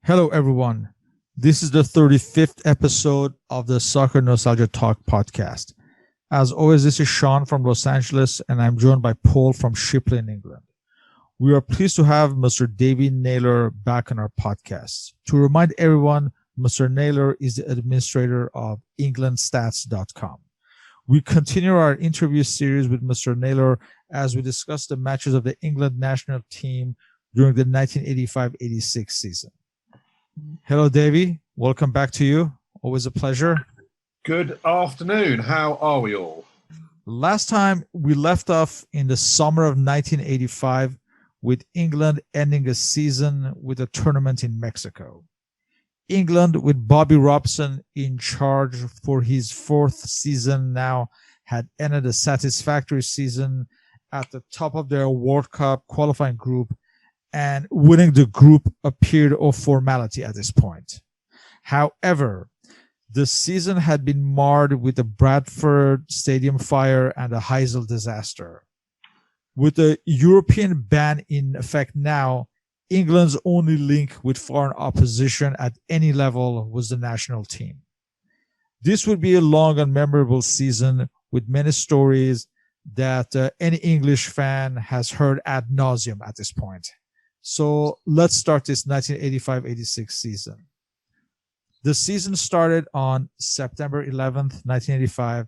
Hello, everyone. This is the 35th episode of the Soccernostalgia Talk Podcast. As always, this is Sean from Los Angeles, and I'm joined by Paul from Shipley in England. We are pleased to have Mr. Davey Naylor back on our podcast. To remind everyone, Mr. Naylor is the administrator of EnglandStats.com. We continue our interview series with Mr. Naylor as we discuss the matches of the England national team during the 1985-86 season. Hello, Davey. Welcome back to you. Always a pleasure. Good afternoon. How are we all? Last time we left off in the summer of 1985 with England ending a season with a tournament in Mexico. England, with Bobby Robson in charge for his fourth season now, had ended a satisfactory season at the top of their World Cup qualifying group, and winning the group appeared of formality at this point. However, the season had been marred with the Bradford Stadium fire and the Heysel disaster. With the European ban in effect now, England's only link with foreign opposition at any level was the national team. This would be a long and memorable season with many stories that any English fan has heard ad nauseum at this point. So let's start this 1985-86 season. The season started on September 11th, 1985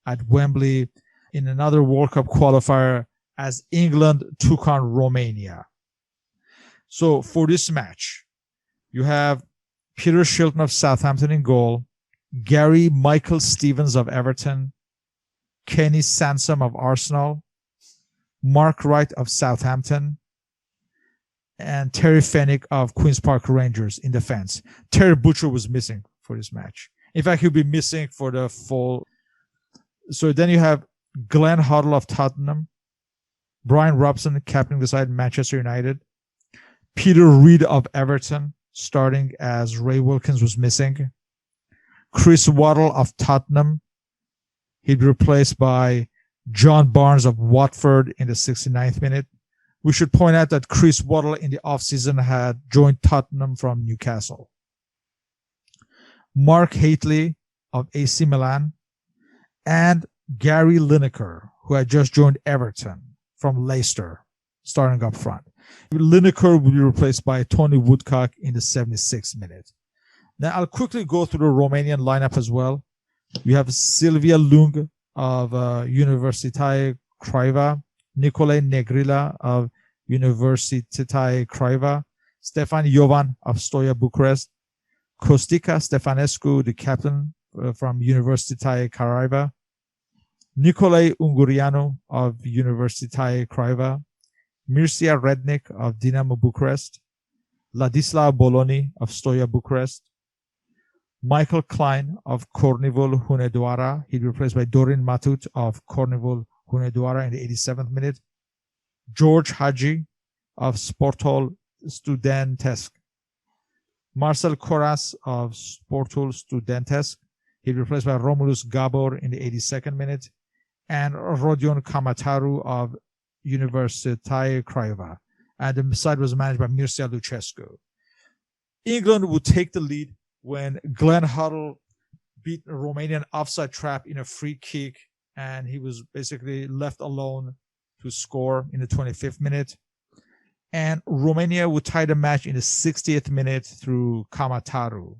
at Wembley in another World Cup qualifier as England took on Romania. So for this match, you have Peter Shilton of Southampton in goal, Gary Michael Stevens of Everton, Kenny Sansom of Arsenal, Mark Wright of Southampton, and Terry Fenwick of Queen's Park Rangers in defense. Terry Butcher was missing for this match. In fact, he'll be missing for the full. So then you have Glenn Hoddle of Tottenham, Brian Robson captaining the side, Manchester United, Peter Reid of Everton starting as Ray Wilkins was missing, Chris Waddle of Tottenham. He'd be replaced by John Barnes of Watford in the 69th minute. We should point out that Chris Waddle in the offseason had joined Tottenham from Newcastle. Mark Hatley of AC Milan and Gary Lineker, who had just joined Everton from Leicester, starting up front. Lineker will be replaced by Tony Woodcock in the 76th minute. Now, I'll quickly go through the Romanian lineup as well. You have Silvia Lung of Universitatea Craiova, Nicolae Negrila of Universitatea Craiova, Stefan Jovan of Steaua Bucharest, Costica Stefanescu, the captain from Universitatea Craiova, Nicolae Ungureanu of Universitatea Craiova, Mircea Rednic of Dinamo Bucharest, Ladislau Boloni of Steaua Bucharest, Michael Klein of Cornivul Hunedoara. He'd be replaced by Dorin Matut of Cornivul Hunedoara in the 87th minute. George Hagi of Sportul Studentesc. Marcel Coras of Sportul Studentesc. He'd be replaced by Romulus Gabor in the 82nd minute. And Rodion Kamataru of Universitatea Craiova. And the side was managed by Mircea Lucescu. England would take the lead when Glenn Hoddle beat a Romanian offside trap in a free kick, and he was basically left alone to score in the 25th minute. And Romania would tie the match in the 60th minute through Kamataru.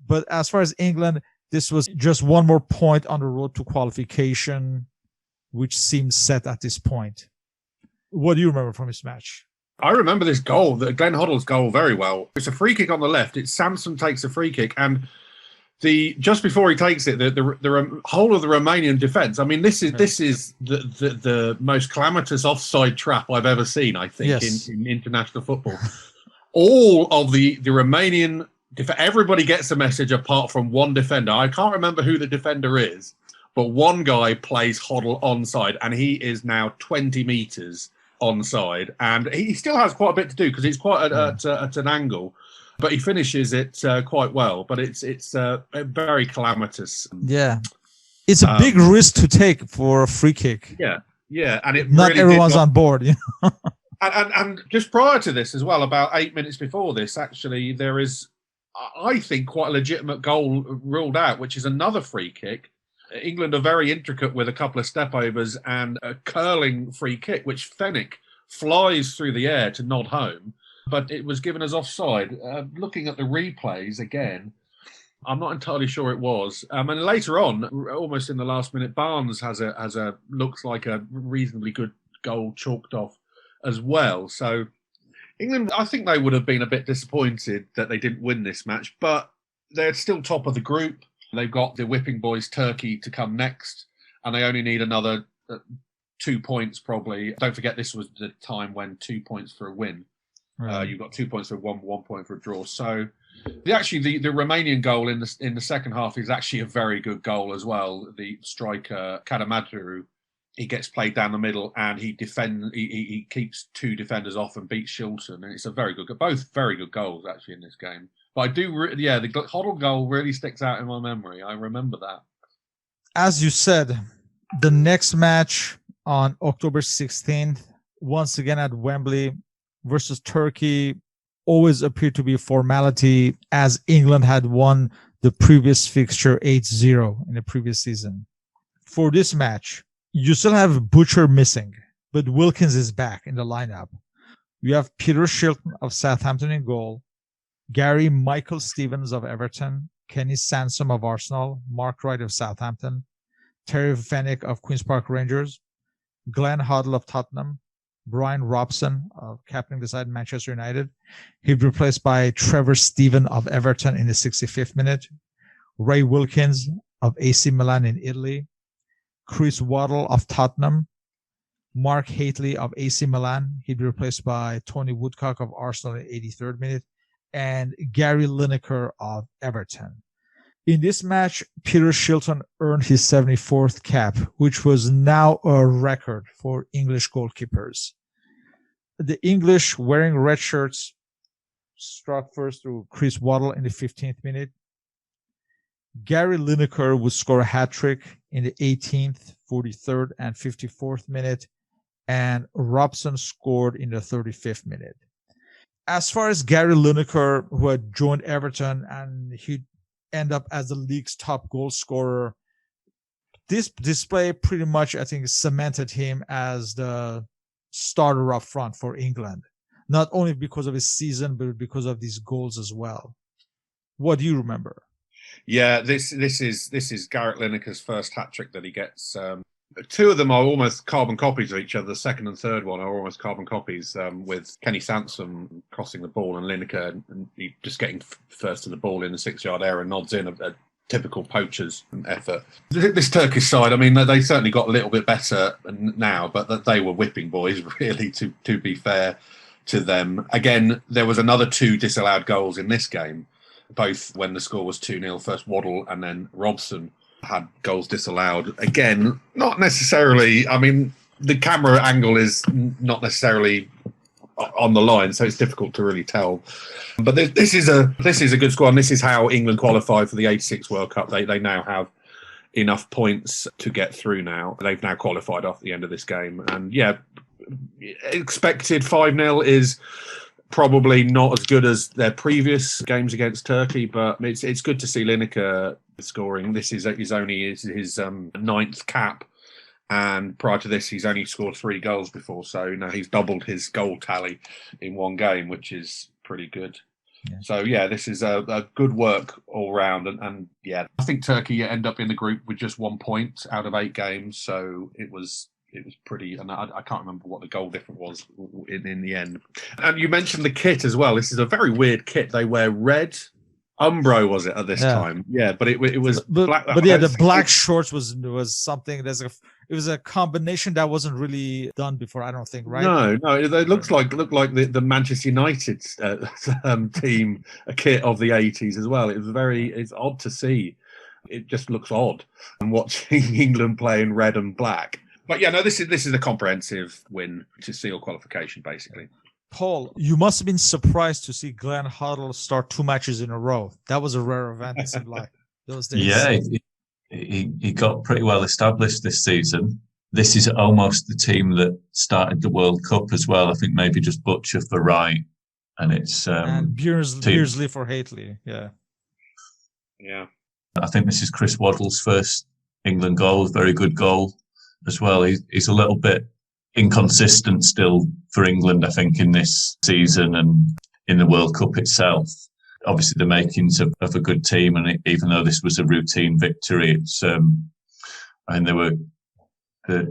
But as far as England, this was just one more point on the road to qualification, which seemed set at this point. What do you remember from this match? I remember this goal, Glenn Hoddle's goal, very well. It's a free kick on the left. It's Samson takes a free kick, and just before he takes it, the whole of the Romanian defence. I mean, this is the most calamitous offside trap I've ever seen. I think in international football, all of the Romanian everybody gets a message apart from one defender. I can't remember who the defender is, but one guy plays Hoddle onside, and he is now 20 metres onside, and he still has quite a bit to do because he's quite at an angle, but he finishes it quite well. But it's very calamitous. Yeah, it's a big risk to take for a free kick. Yeah, and it not really everyone's on board. You know? And just prior to this as well, about 8 minutes before this, actually, there is, I think, quite a legitimate goal ruled out, which is another free kick. England are very intricate with a couple of step-overs and a curling free kick, which Fenwick flies through the air to nod home, but it was given as offside. Looking at the replays again, I'm not entirely sure it was. And later on, almost in the last minute, Barnes has a looks like a reasonably good goal chalked off as well. So England, I think they would have been a bit disappointed that they didn't win this match, but they're still top of the group. They've got the whipping boys Turkey to come next, and they only need another 2 points probably. Don't forget, this was the time when 2 points for a win. Right. You've got 2 points for one point for a draw. So the Romanian goal in the second half is actually a very good goal as well. The striker Karamadru, he gets played down the middle and he keeps two defenders off and beats Shilton, and it's a very good, both very good goals actually in this game. But I do, the Hoddle goal really sticks out in my memory. I remember that. As you said, the next match on October 16th, once again at Wembley versus Turkey, always appeared to be a formality as England had won the previous fixture 8-0 in the previous season. For this match, you still have Butcher missing, but Wilkins is back in the lineup. You have Peter Shilton of Southampton in goal, Gary Michael Stevens of Everton, Kenny Sansom of Arsenal, Mark Wright of Southampton, Terry Fenwick of Queen's Park Rangers, Glenn Hoddle of Tottenham, Brian Robson of captaining the side Manchester United. He'll be replaced by Trevor Steven of Everton in the 65th minute, Ray Wilkins of AC Milan in Italy, Chris Waddle of Tottenham, Mark Hatley of AC Milan. He'd be replaced by Tony Woodcock of Arsenal in the 83rd minute, and Gary Lineker of Everton. In this match, Peter Shilton earned his 74th cap, which was now a record for English goalkeepers. The English, wearing red shirts, struck first through Chris Waddle in the 15th minute. Gary Lineker would score a hat-trick in the 18th, 43rd, and 54th minute, and Robson scored in the 35th minute. As far as Gary Lineker, who had joined Everton, and he'd end up as the league's top goal scorer, this display pretty much, I think, cemented him as the starter up front for England, not only because of his season, but because of these goals as well. What do you remember? Yeah, this is Garrett Lineker's first hat-trick that he gets. Two of them are almost carbon copies of each other. The second and third one are almost carbon copies, with Kenny Sansom crossing the ball and Lineker and he just getting first to the ball in the 6-yard area, nods in a typical poacher's effort. This Turkish side, I mean, they certainly got a little bit better now, but they were whipping boys, really, to be fair to them. Again, there was another 2 disallowed goals in this game, both when the score was 2-0, first Waddle and then Robson had goals disallowed. Again, not necessarily, I mean, the camera angle is not necessarily on the line, so it's difficult to really tell. But this is a good squad, and this is how England qualified for the 86 World Cup. They now have enough points to get through now. They've now qualified off the end of this game. And yeah, expected 5-0 is probably not as good as their previous games against Turkey, but it's good to see Lineker scoring. This is his 9th cap, and prior to this he's only scored 3 goals before, so now he's doubled his goal tally in one game, which is pretty good. Yeah. So yeah, this is a good work all round, and yeah, I think Turkey end up in the group with just 1 point out of 8 games, so it was pretty, and I can't remember what the goal difference was in the end. And you mentioned the kit as well. This is a very weird kit. They wear red Umbro, was it at this time? Yeah, but it was black. But yeah, the black shorts was something. It was a combination that wasn't really done before, I don't think, right? No, it looked like the Manchester United team, a kit of the 80s as well. It's odd to see. It just looks odd. And watching England play in red and black. But yeah, no, this is a comprehensive win to seal qualification, basically. Paul, you must have been surprised to see Glenn Hoddle start 2 matches in a row. That was a rare event, it seemed like, those days. Yeah, he got pretty well established this season. this is almost the team that started the World Cup as well. I think maybe just Butcher for right, and it's and Beardsley for Hatley. Yeah. I think this is Chris Waddle's first England goal. Very good goal as well. He's a little bit inconsistent still for England, I think, in this season and in the World Cup itself. Obviously, the makings of a good team, and even though this was a routine victory, it's and the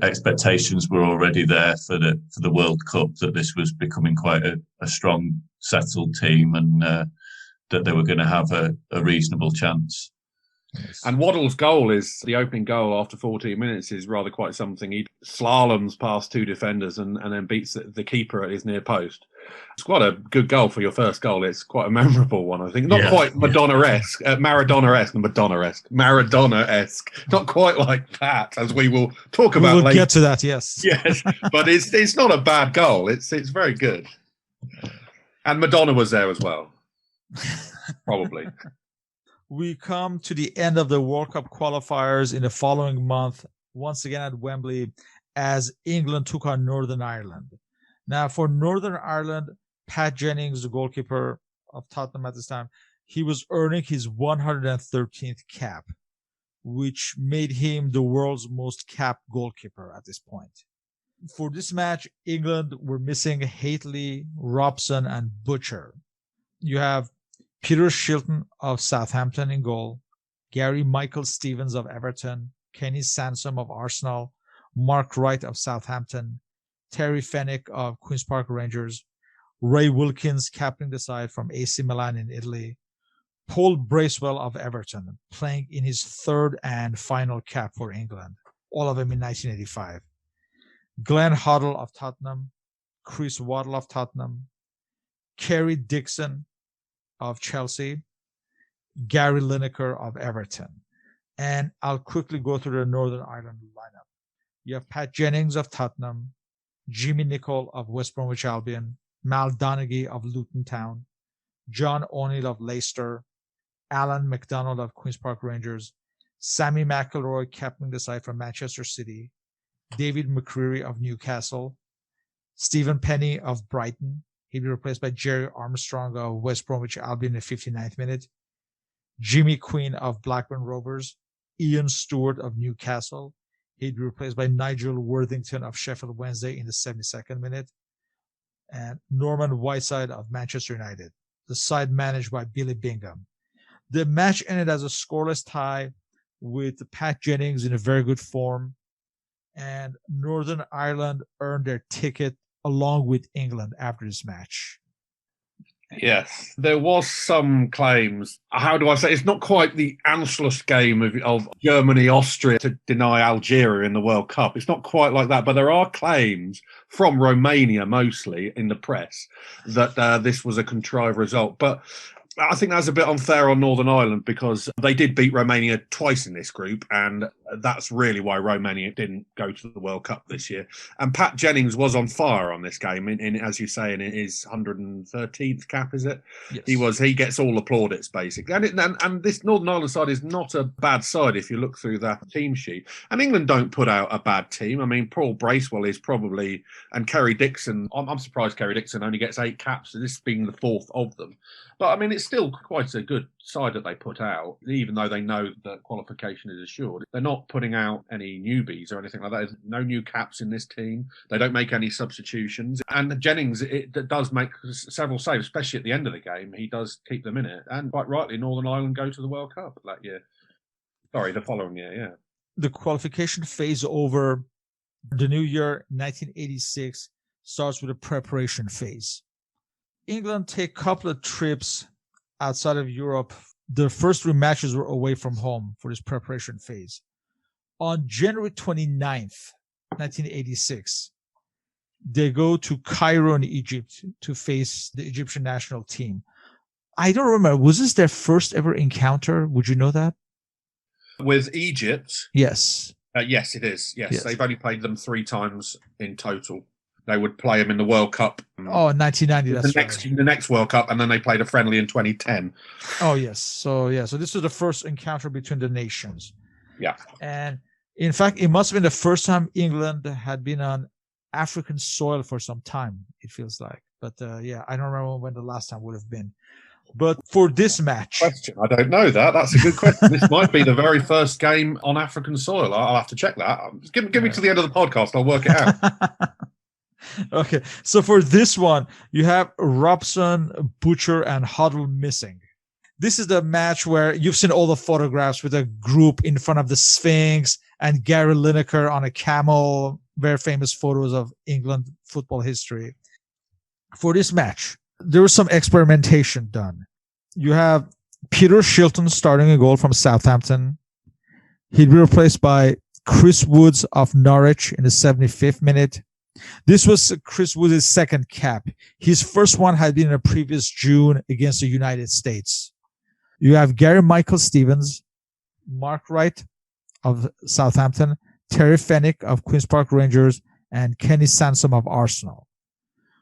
expectations were already there for the World Cup that this was becoming quite a strong, settled team, and that they were going to have a reasonable chance. Yes. And Waddle's goal is the opening goal after 14 minutes is rather quite something. He slaloms past two defenders and then beats the keeper at his near post. It's quite a good goal for your first goal. It's quite a memorable one, I think. Not quite Madonna-esque, Maradona-esque. Not quite like that, as we will talk about later. We'll get to that, yes. Yes, but it's not a bad goal. It's very good. And Madonna was there as well. Probably. We come to the end of the World Cup qualifiers in the following month, once again at Wembley, as England took on Northern Ireland. Now, for Northern Ireland, Pat Jennings, the goalkeeper of Tottenham at this time, he was earning his 113th cap, which made him the world's most capped goalkeeper at this point. For this match, England were missing Hatley, Robson, and Butcher. You have Peter Shilton of Southampton in goal, Gary Michael Stevens of Everton, Kenny Sansom of Arsenal, Mark Wright of Southampton, Terry Fenwick of Queen's Park Rangers, Ray Wilkins captaining the side from AC Milan in Italy, Paul Bracewell of Everton playing in his third and final cap for England, all of them in 1985, Glenn Hoddle of Tottenham, Chris Waddle of Tottenham, Kerry Dixon of Chelsea, Gary Lineker of Everton. And I'll quickly go through the Northern Ireland lineup. You have Pat Jennings of Tottenham, Jimmy Nicholl of West Bromwich Albion, Mal Donaghy of Luton Town, John O'Neill of Leicester, Alan McDonald of Queen's Park Rangers, Sammy McIlroy captaining the side from Manchester City, David McCreary of Newcastle, Stephen Penny of Brighton. He'd be replaced by Jerry Armstrong of West Bromwich Albion in the 59th minute, Jimmy Quinn of Blackburn Rovers, Ian Stewart of Newcastle. He'd be replaced by Nigel Worthington of Sheffield Wednesday in the 72nd minute, and Norman Whiteside of Manchester United, the side managed by Billy Bingham. The match ended as a scoreless tie with Pat Jennings in a very good form, and Northern Ireland earned their ticket along with England after this match. Yes, there was some claims. How do I say? It's not quite the Anschluss game of Germany, Austria to deny Algeria in the World Cup. It's not quite like that, but there are claims from Romania mostly in the press that this was a contrived result. But I think that's a bit unfair on Northern Ireland because they did beat Romania twice in this group, and that's really why Romania didn't go to the World Cup this year. And Pat Jennings was on fire on this game, in as you say, in his 113th cap, is it? Yes. He gets all the plaudits basically, and this Northern Ireland side is not a bad side if you look through that team sheet. And England don't put out a bad team. I mean, Paul Bracewell is probably, and Kerry Dixon. I'm surprised Kerry Dixon only gets 8 caps, so this being the 4th of them. But I mean, it's still quite a good side that they put out, even though they know that qualification is assured. They're not putting out any newbies or anything like that. There's no new caps in this team. They don't make any substitutions. And Jennings, it does make several saves, especially at the end of the game. He does keep them in it. And quite rightly, Northern Ireland go to the World Cup that year. Sorry, the following year, yeah. The qualification phase over the new year, 1986, starts with a preparation phase. England take a couple of trips outside of Europe. The first 3 matches were away from home for this preparation phase. On January 29th, 1986, they go to Cairo in Egypt to face the Egyptian national team. I don't remember. Was this their first ever encounter? Would you know that? With Egypt? Yes. Yes, it is. Yes. They've only played them 3 times in total. They would play them in the World Cup. 1990, that's right. The next World Cup, and then they played a friendly in 2010. Oh, yes. So this was the first encounter between the nations. Yeah. And In fact, it must have been the first time England had been on African soil for some time, it feels like. But yeah, I don't remember when the last time would have been. But for this match... Question. I don't know that. That's a good question. This might be the very first game on African soil. I'll have to check that. Give me to the end of the podcast. I'll work it out. Okay, so for this one, you have Robson, Butcher, and Hoddle missing. This is the match where you've seen all the photographs with a group in front of the Sphinx and Gary Lineker on a camel. Very famous photos of England football history. For this match, there was some experimentation done. You have Peter Shilton starting a goal from Southampton. He'd be replaced by Chris Woods of Norwich in the 75th minute. This was Chris Woods' second cap. His first one had been in the previous June against the United States. You have Gary Michael Stevens, Mark Wright of Southampton, Terry Fenwick of Queen's Park Rangers, and Kenny Sansom of Arsenal.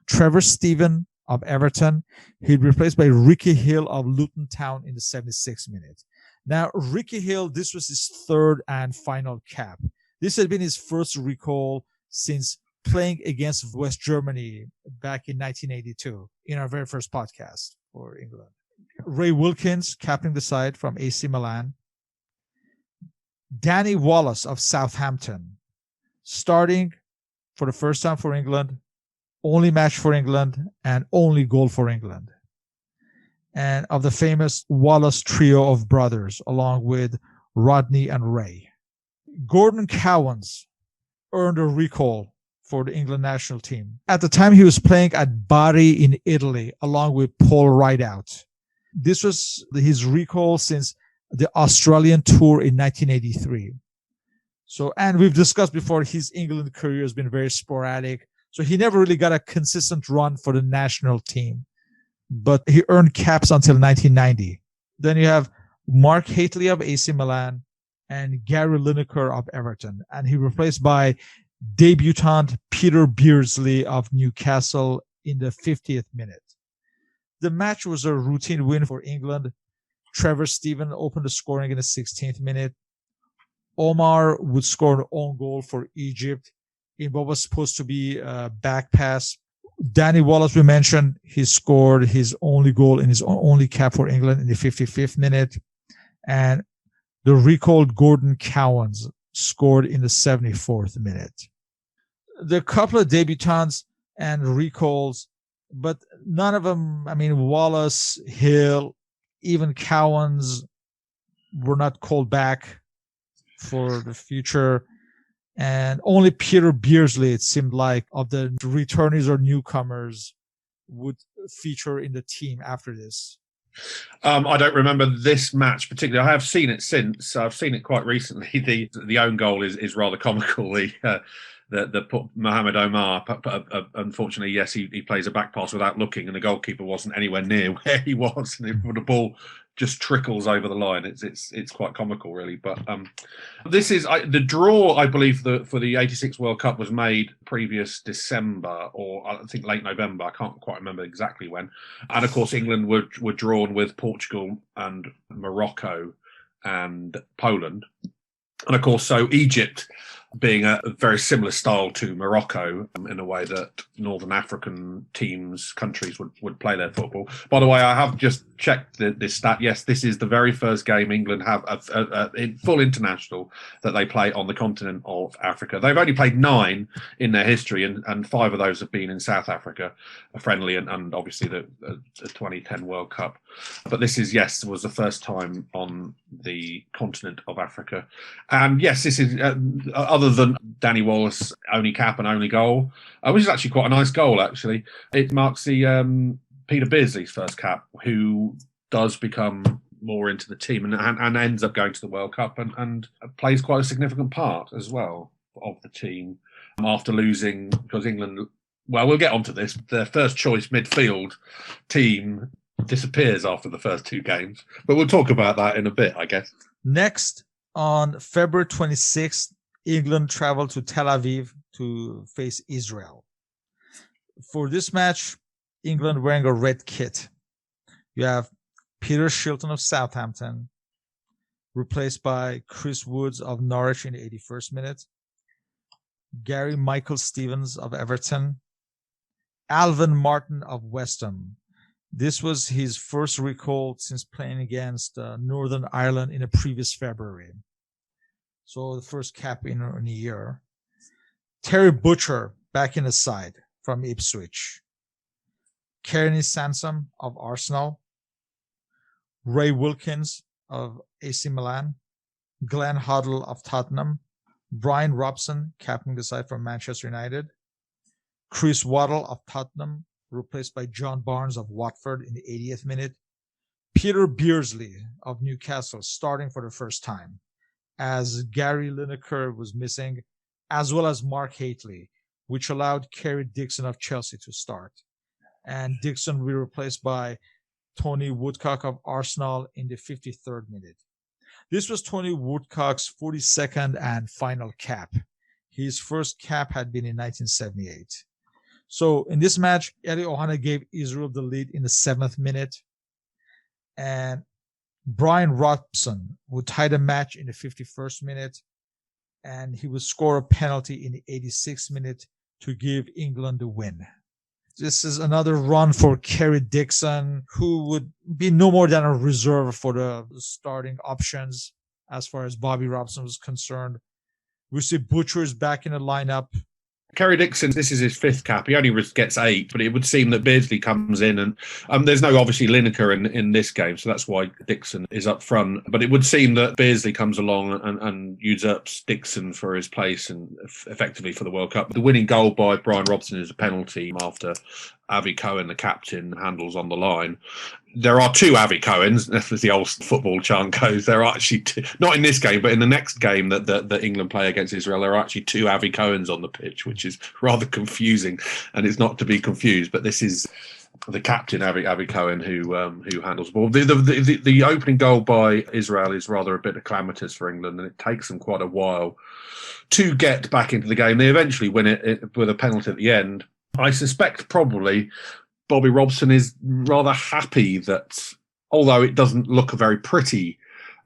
Trevor Steven of Everton. He'd be replaced by Ricky Hill of Luton Town in the 76th minute. Now, Ricky Hill, this was his third and final cap. This had been his first recall since playing against West Germany back in 1982 in our very first podcast for England. Ray Wilkins captaining the side from AC Milan. Danny Wallace of Southampton starting for the first time for England, only match for England, and only goal for England. And of the famous Wallace trio of brothers, along with Rodney and Ray. Gordon Cowans earned a recall for the England national team. At the time, he was playing at Bari in Italy, along with Paul Rideout. This was his recall since the Australian tour in 1983. So, and we've discussed before, his England career has been very sporadic. So he never really got a consistent run for the national team, but he earned caps until 1990. Then you have Mark Hatley of AC Milan and Gary Lineker of Everton, and he replaced by debutant Peter Beardsley of Newcastle in the 50th minute. The match was a routine win for England. Trevor Steven opened the scoring in the 16th minute. Omar would score an own goal for Egypt in what was supposed to be a back pass. Danny Wallace, we mentioned, he scored his only goal in his only cap for England in the 55th minute. And the recalled Gordon Cowans scored in the 74th minute. There are a couple of debutants and recalls, but none of them, I mean, Wallace, Hill, even Cowans were not called back for the future. And only Peter Beardsley, it seemed like, of the returnees or newcomers would feature in the team after this. I don't remember this match particularly. I have seen it since. I've seen it quite recently. The own goal is rather comical. The Mohamed Omar, unfortunately, yes, he plays a back pass without looking, and the goalkeeper wasn't anywhere near where he was, and the ball just trickles over the line. It's quite comical, really. But this is the draw. I believe for the '86 World Cup was made previous December, or I think late November. I can't quite remember exactly when. And of course, England were drawn with Portugal and Morocco and Poland, and of course, so Egypt, being a very similar style to Morocco in a way that Northern African countries would play their football. By the way, I have just checked this stat. Yes, this is the very first game England have in full international that they play on the continent of Africa. They've only played 9 in their history, and 5 of those have been in South Africa, a friendly and obviously the 2010 World Cup. But this was the first time on the continent of Africa. And yes, this is other than Danny Wallace only cap and only goal, which is actually quite a nice goal. Actually, it marks the Peter Beardsley's first cap, who does become more into the team and ends up going to the World Cup and plays quite a significant part as well of the team after losing, because England, well, we'll get onto this, their first choice midfield team disappears after the first 2 games, but we'll talk about that in a bit, I guess. Next, on February 26th, England traveled to Tel Aviv to face Israel. For this match, England wearing a red kit. You have Peter Shilton of Southampton, replaced by Chris Woods of Norwich in the 81st minute. Gary Michael Stevens of Everton. Alvin Martin of West Ham. This was his first recall since playing against Northern Ireland in the previous February. So the first cap in a year. Terry Butcher back in the side from Ipswich. Kearney Sansom of Arsenal. Ray Wilkins of AC Milan. Glenn Hoddle of Tottenham. Brian Robson captaining the side from Manchester United. Chris Waddle of Tottenham, replaced by John Barnes of Watford in the 80th minute. Peter Beardsley of Newcastle starting for the first time, as Gary Lineker was missing, as well as Mark Hatley, which allowed Kerry Dixon of Chelsea to start. And Dixon will be replaced by Tony Woodcock of Arsenal in the 53rd minute. This was Tony Woodcock's 42nd and final cap. His first cap had been in 1978. So in this match, Eddie Ohana gave Israel the lead in the 7th minute. And Brian Robson would tie the match in the 51st minute. And he would score a penalty in the 86th minute to give England the win. This is another run for Kerry Dixon, who would be no more than a reserve for the starting options as far as Bobby Robson was concerned. We see Butcher's back in the lineup. Kerry Dixon, this is his 5th cap. He only gets 8, but it would seem that Beardsley comes in, and there's no obviously Lineker in this game, so that's why Dixon is up front. But it would seem that Beardsley comes along and usurps Dixon for his place and effectively for the World Cup. The winning goal by Brian Robson is a penalty after Avi Cohen, the captain, handles on the line. There are 2 Avi Cohens, as the old football chant goes. There are actually 2, not in this game, but in the next game that England play against Israel, there are actually 2 Avi Cohens on the pitch, which is rather confusing, and it's not to be confused. But this is the captain, Avi Cohen, who handles the ball. The opening goal by Israel is rather a bit calamitous for England, and it takes them quite a while to get back into the game. They eventually win it with a penalty at the end. I suspect probably Bobby Robson is rather happy that, although it doesn't look a very pretty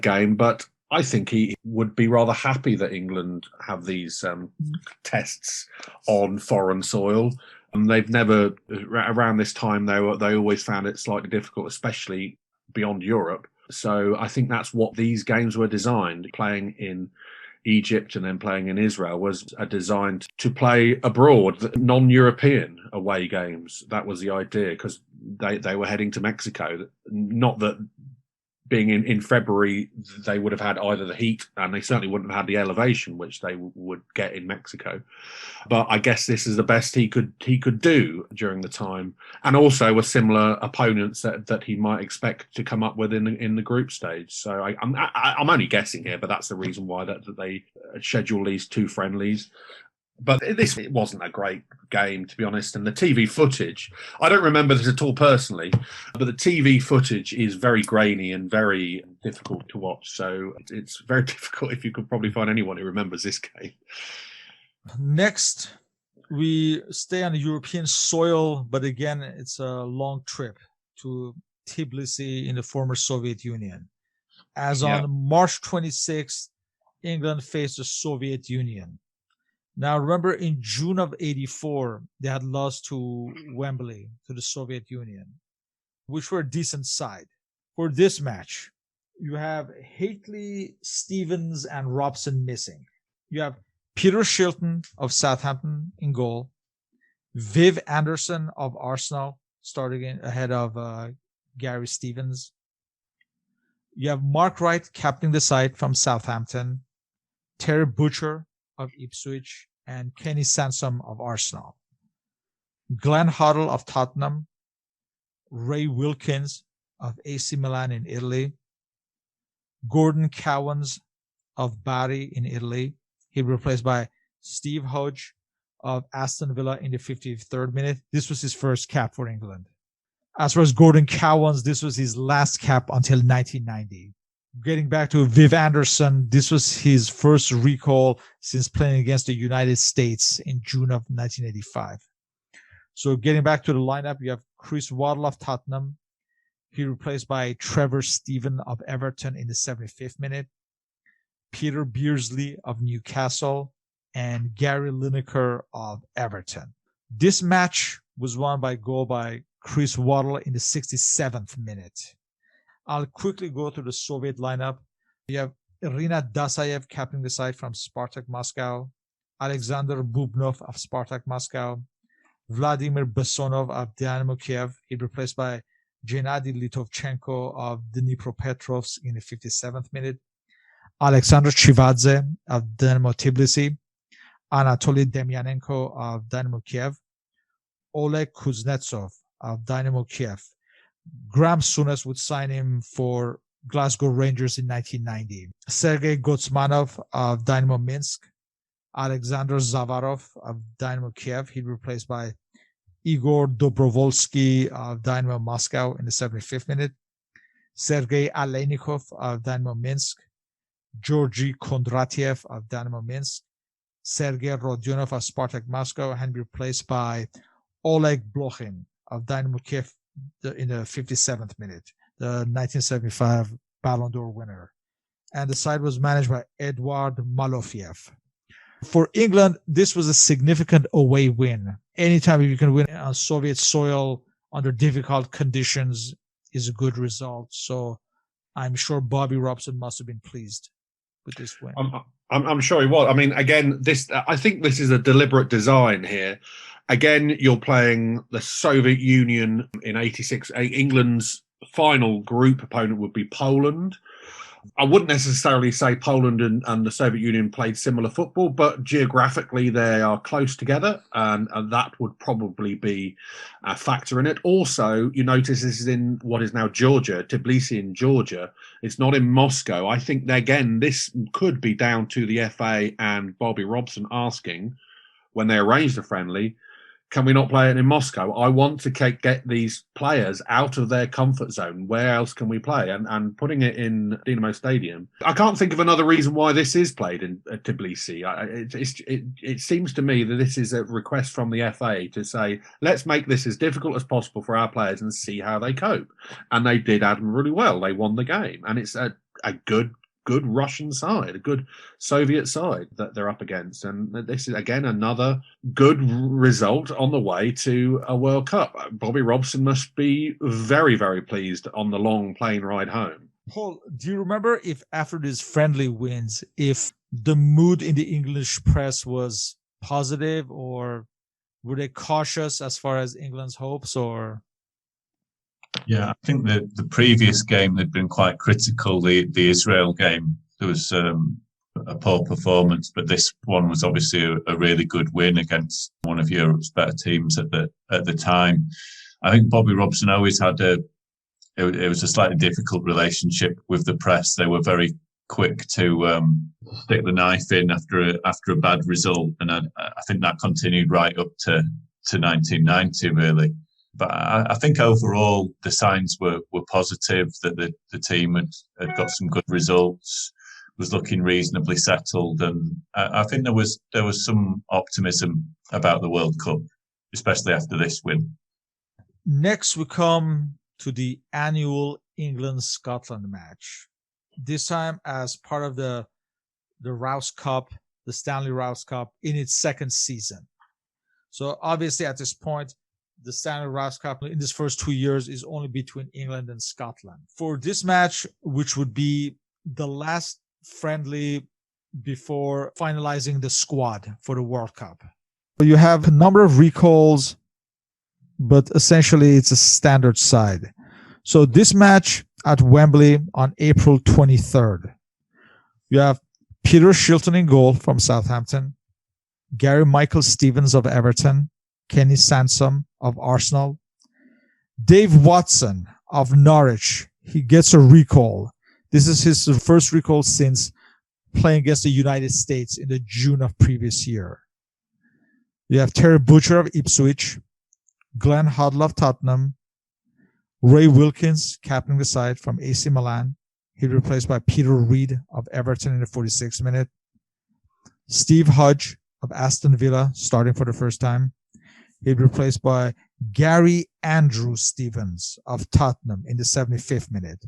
game, but I think he would be rather happy that England have these tests on foreign soil. And they've never, around this time, they always found it slightly difficult, especially beyond Europe. So I think that's what these games were designed. Playing in Egypt and then playing in Israel was designed to play abroad, non-European away games. That was the idea, because they were heading to Mexico. Not that being in February, they would have had either the heat, and they certainly wouldn't have had the elevation, which they would get in Mexico. But I guess this is the best he could do during the time, and also with similar opponents that he might expect to come up with in the group stage. So I'm only guessing here, but that's the reason why that they schedule these 2 friendlies. But it wasn't a great game, to be honest. And the TV footage, I don't remember this at all personally, but the TV footage is very grainy and very difficult to watch. So it's very difficult if you could probably find anyone who remembers this game. Next, we stay on the European soil, but again, it's a long trip to Tbilisi in the former Soviet Union. As on March 26th, England faced the Soviet Union. Now, remember, in June of 1984, they had lost to Wembley, to the Soviet Union, which were a decent side. For this match, you have Hatley, Stevens, and Robson missing. You have Peter Shilton of Southampton in goal. Viv Anderson of Arsenal starting ahead of Gary Stevens. You have Mark Wright captaining the side from Southampton. Terry Butcher of Ipswich, and Kenny Sansom of Arsenal. Glenn Hoddle of Tottenham. Ray Wilkins of AC Milan in Italy. Gordon Cowans of Bari in Italy. He replaced by Steve Hodge of Aston Villa in the 53rd minute. This was his first cap for England. As far as Gordon Cowans, this was his last cap until 1990. Getting back to Viv Anderson, this was his first recall since playing against the United States in June of 1985. So getting back to the lineup, you have Chris Waddle of Tottenham. He replaced by Trevor Steven of Everton in the 75th minute. Peter Beardsley of Newcastle, and Gary Lineker of Everton. This match was won by goal by Chris Waddle in the 67th minute. I'll quickly go through the Soviet lineup. You have Irina Dasayev captaining the side from Spartak Moscow, Alexander Bubnov of Spartak Moscow, Vladimir Bessonov of Dynamo Kiev. He's replaced by Gennady Litovchenko of Dnipropetrovsk in the 57th minute, Alexander Chivadze of Dynamo Tbilisi, Anatoly Demyanenko of Dynamo Kiev, Oleg Kuznetsov of Dynamo Kiev. Graham Souness would sign him for Glasgow Rangers in 1990. Sergei Gotsmanov of Dynamo Minsk, Alexander Zavarov of Dynamo Kiev. He'd replaced by Igor Dobrovolsky of Dynamo Moscow in the 75th minute, Sergei Aleinikov of Dynamo Minsk, Georgy Kondratiev of Dynamo Minsk, Sergei Rodionov of Spartak Moscow, and replaced by Oleg Blokhin of Dynamo Kiev in the 57th minute, the 1975 Ballon d'Or winner. And the side was managed by Eduard Malofiev. For England, this was a significant away win. Anytime you can win on Soviet soil under difficult conditions is a good result. So I'm sure Bobby Robson must have been pleased with this win. I'm sure he was. I mean, again, I think this is a deliberate design here. Again, you're playing the Soviet Union in '86. England's final group opponent would be Poland. I wouldn't necessarily say Poland and the Soviet Union played similar football, but geographically they are close together, and that would probably be a factor in it. Also, you notice this is in what is now Georgia, Tbilisi in Georgia. It's not in Moscow. I think, again, this could be down to the FA and Bobby Robson asking, when they arranged the friendly, can we not play it in Moscow? I want to get these players out of their comfort zone. Where else can we play? And putting it in Dinamo Stadium. I can't think of another reason why this is played in Tbilisi. It seems to me that this is a request from the FA to say, let's make this as difficult as possible for our players and see how they cope. And they did admirably well. They won the game. And it's a good Russian side, a good Soviet side that they're up against. And this is, again, another good result on the way to a World Cup. Bobby Robson must be very, very pleased on the long plane ride home. Paul, do you remember if after these friendly wins, if the mood in the English press was positive, or were they cautious as far as England's hopes, or... Yeah, I think the previous game they'd been quite critical. The Israel game, there was a poor performance, but this one was obviously a really good win against one of Europe's better teams at the time. I think Bobby Robson always had it was a slightly difficult relationship with the press. They were very quick to stick the knife in after a bad result, and I think that continued right up to 1990, really. But I think overall the signs were positive, that the team had got some good results, was looking reasonably settled, and I think there was some optimism about the World Cup, especially after this win. Next, we come to the annual England-Scotland match. This time as part of the Rouse Cup, the Stanley Rouse Cup, in its second season. So obviously at this point, the Stanley Rouse Cup in these first 2 years is only between England and Scotland. For this match, which would be the last friendly before finalizing the squad for the World Cup. You have a number of recalls, but essentially it's a standard side. So this match at Wembley on April 23rd, you have Peter Shilton in goal from Southampton, Gary Michael Stevens of Everton, Kenny Sansom of Arsenal, Dave Watson of Norwich. He gets a recall. This is his first recall since playing against the United States in the June of previous year. You have Terry Butcher of Ipswich, Glenn Hoddle of Tottenham, Ray Wilkins, captaining the side from AC Milan. He replaced by Peter Reid of Everton in the 46th minute. Steve Hodge of Aston Villa, starting for the first time. He'd replaced by Gary Andrew Stevens of Tottenham in the 75th minute.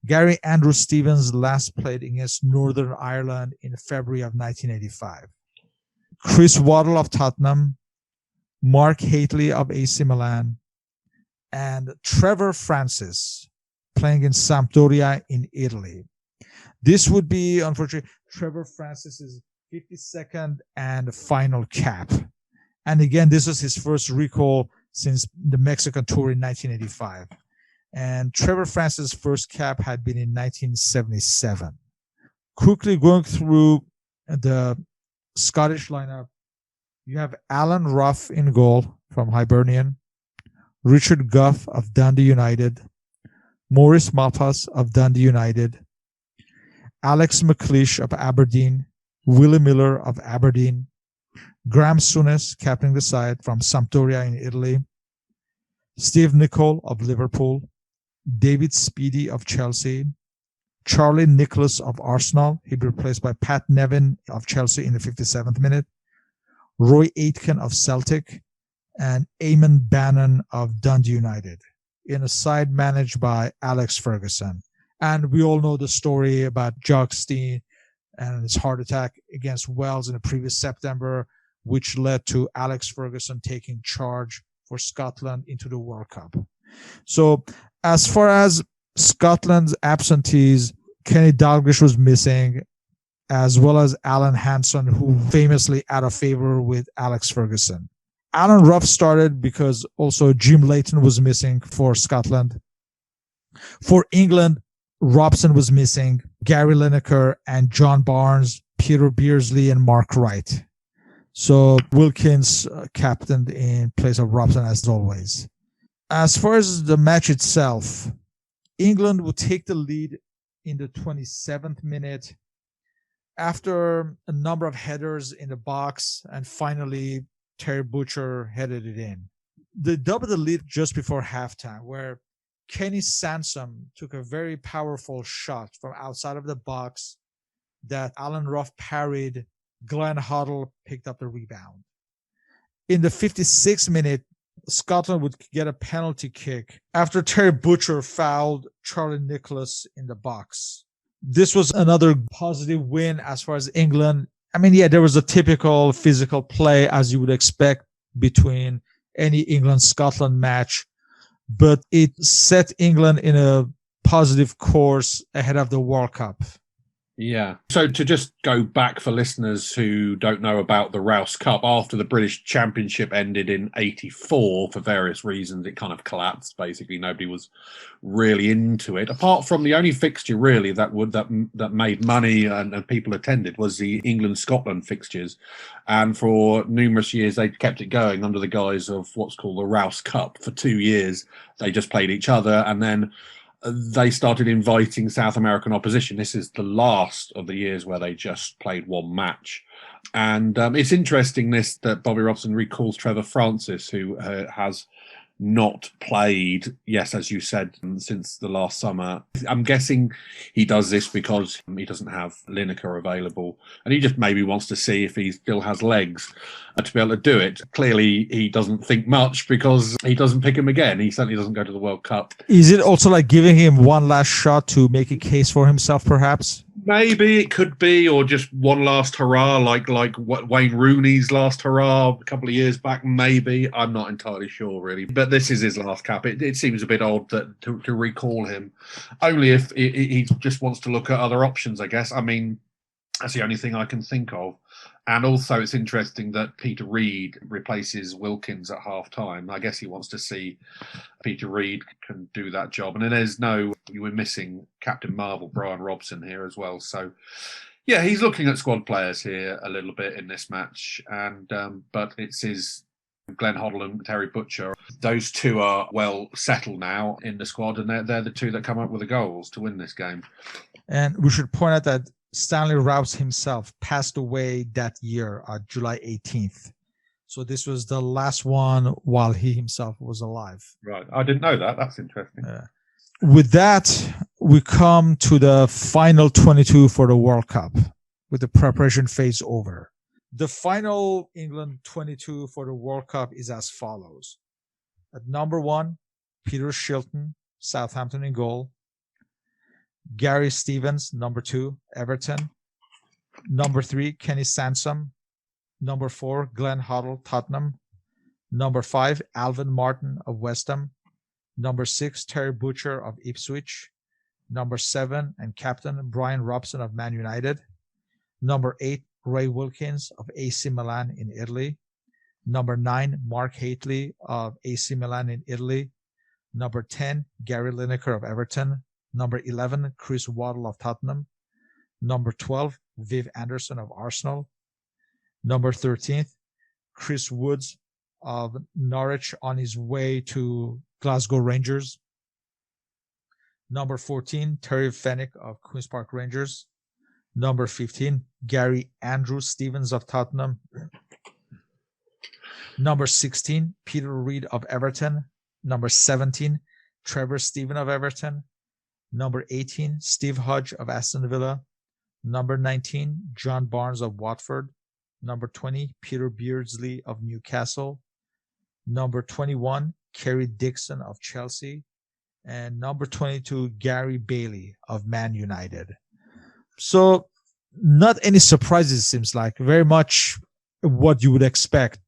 Gary Andrew Stevens last played against Northern Ireland in February of 1985. Chris Waddle of Tottenham, Mark Hatley of AC Milan, and Trevor Francis playing in Sampdoria in Italy. This would be, unfortunately, Trevor Francis's 52nd and final cap. And again, this was his first recall since the Mexican tour in 1985. And Trevor Francis' first cap had been in 1977. Quickly going through the Scottish lineup, you have Alan Ruff in goal from Hibernian, Richard Gough of Dundee United, Maurice Malpas of Dundee United, Alex McLeish of Aberdeen, Willie Miller of Aberdeen, Graham Souness captaining the side from Sampdoria in Italy, Steve Nicol of Liverpool, David Speedy of Chelsea, Charlie Nicholas of Arsenal. He'd be replaced by Pat Nevin of Chelsea in the 57th minute, Roy Aitken of Celtic, and Eamon Bannon of Dundee United, in a side managed by Alex Ferguson. And we all know the story about Jock Stein and his heart attack against Wales in the previous September, which led to Alex Ferguson taking charge for Scotland into the World Cup. So as far as Scotland's absentees, Kenny Dalglish was missing, as well as Alan Hansen, who famously out of favor with Alex Ferguson. Alan Ruff started because also Jim Leighton was missing for Scotland. For England, Robson was missing, Gary Lineker and John Barnes, Peter Beardsley and Mark Wright. So Wilkins captained in place of Robson as always. As far as the match itself, England would take the lead in the 27th minute after a number of headers in the box, and finally Terry Butcher headed it in. They doubled the lead just before halftime, where Kenny Sansom took a very powerful shot from outside of the box that Alan Ruff parried. Glenn Hoddle picked up the rebound. In the 56th minute, Scotland would get a penalty kick after Terry Butcher fouled Charlie Nicholas in the box. This was another positive win as far as England. I mean, yeah, there was a typical physical play as you would expect between any England-Scotland match, but it set England in a positive course ahead of the World Cup. Yeah. So to just go back for listeners who don't know about the Rouse Cup, after the British Championship ended in 84, for various reasons, it kind of collapsed. Basically, nobody was really into it. Apart from the only fixture really that made money and people attended was the England-Scotland fixtures. And for numerous years, they kept it going under the guise of what's called the Rouse Cup. For 2 years, they just played each other, and then they started inviting South American opposition. This is the last of the years where they just played one match. And it's interesting that Bobby Robson recalls Trevor Francis, who has not played, yes, as you said, since the last summer. I'm guessing he does this because he doesn't have Lineker available, and he just maybe wants to see if he still has legs to be able to do it. Clearly, he doesn't think much because he doesn't pick him again. He certainly doesn't go to the World Cup. Is it also like giving him one last shot to make a case for himself, perhaps? Maybe it could be, or just one last hurrah, like Wayne Rooney's last hurrah a couple of years back. Maybe, I'm not entirely sure, really. But this is his last cap. It seems a bit odd to recall him, only if he just wants to look at other options, I guess. I mean, that's the only thing I can think of. And also, it's interesting that Peter Reid replaces Wilkins at half-time. I guess he wants to see Peter Reid can do that job. And then you were missing Captain Marvel, Brian Robson, here as well. So, yeah, he's looking at squad players here a little bit in this match. And but it's his Glenn Hoddle and Terry Butcher. Those two are well settled now in the squad, and they're the two that come up with the goals to win this game. And we should point out that Stanley Rouse himself passed away that year, July 18th. So this was the last one while he himself was alive. Right. I didn't know that. That's interesting. With that, we come to the final 22 for the World Cup, with the preparation phase over. The final England 22 for the World Cup is as follows. At number 1, Peter Shilton, Southampton in goal. Gary Stevens, number 2, Everton. Number 3, Kenny Sansom. Number 4, Glenn Hoddle, Tottenham. Number 5, Alvin Martin of West Ham. Number 6, Terry Butcher of Ipswich. Number 7 and captain Brian Robson of Man United. Number 8, Ray Wilkins of AC Milan in Italy. Number 9, Mark Hatley of AC Milan in Italy. Number 10, Gary Lineker of Everton. Number 11, Chris Waddle of Tottenham. Number 12, Viv Anderson of Arsenal. Number 13, Chris Woods of Norwich on his way to Glasgow Rangers. Number 14, Terry Fennick of Queen's Park Rangers. Number 15, Gary Andrew Stevens of Tottenham. Number 16, Peter Reid of Everton. Number 17, Trevor Steven of Everton. Number 18, Steve Hodge of Aston Villa. Number 19, John Barnes of Watford. Number 20, Peter Beardsley of Newcastle. Number 21, Kerry Dixon of Chelsea. And number 22, Gary Bailey of Man United. So not any surprises, it seems like. Very much what you would expect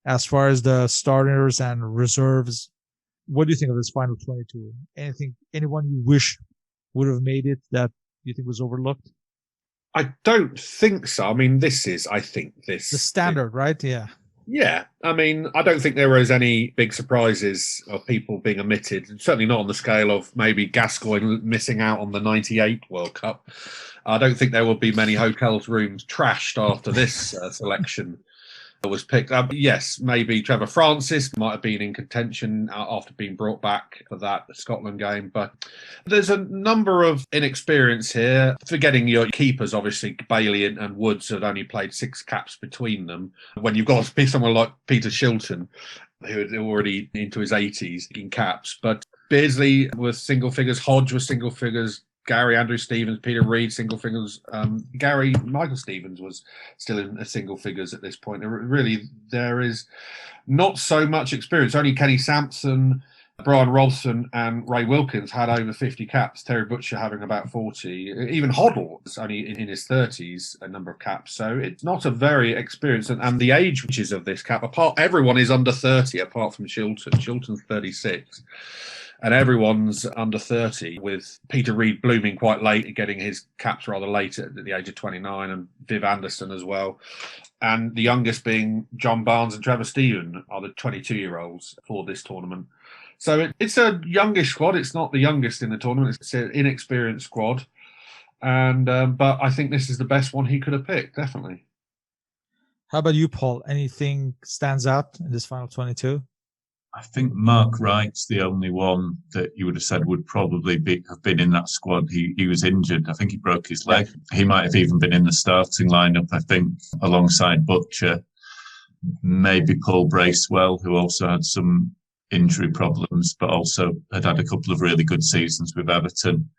as far as the starters and reserves. What do you think of this final 22? Anyone you wish would have made it that you think was overlooked? I don't think so. I mean, I think the standard, right? Yeah. Yeah. I mean, I don't think there was any big surprises of people being omitted. Certainly not on the scale of maybe Gascoigne missing out on the 98 World Cup. I don't think there will be many hotels' rooms trashed after this selection was picked up. Yes, maybe Trevor Francis might have been in contention after being brought back for that Scotland game. But there's a number of inexperience here. Forgetting your keepers, obviously, Bailey and Woods had only played 6 caps between them. When you've got to be someone like Peter Shilton, who had already into his 80s in caps. But Beardsley was single figures, Hodge was single figures, Gary Andrew Stevens, Peter Reid, single figures. Michael Stevens was still in single figures at this point. Really, there is not so much experience. Only Kenny Sampson, Brian Robson and Ray Wilkins had over 50 caps. Terry Butcher having about 40. Even Hoddle was only in his 30s, a number of caps. So it's not a very experienced. And the age which of this cap, everyone is under 30 apart from Shilton. Shilton's 36. And everyone's under 30, with Peter Reid blooming quite late, getting his caps rather late at the age of 29, and Viv Anderson as well. And the youngest being John Barnes and Trevor Steven are the 22-year-olds for this tournament. So it's a youngish squad. It's not the youngest in the tournament. It's an inexperienced squad. And but I think this is the best one he could have picked, definitely. How about you, Paul? Anything stands out in this final 22? I think Mark Wright's the only one that you would have said would probably have been in that squad. He was injured. I think he broke his leg. He might have even been in the starting lineup, I think, alongside Butcher. Maybe Paul Bracewell, who also had some injury problems, but also had a couple of really good seasons with Everton.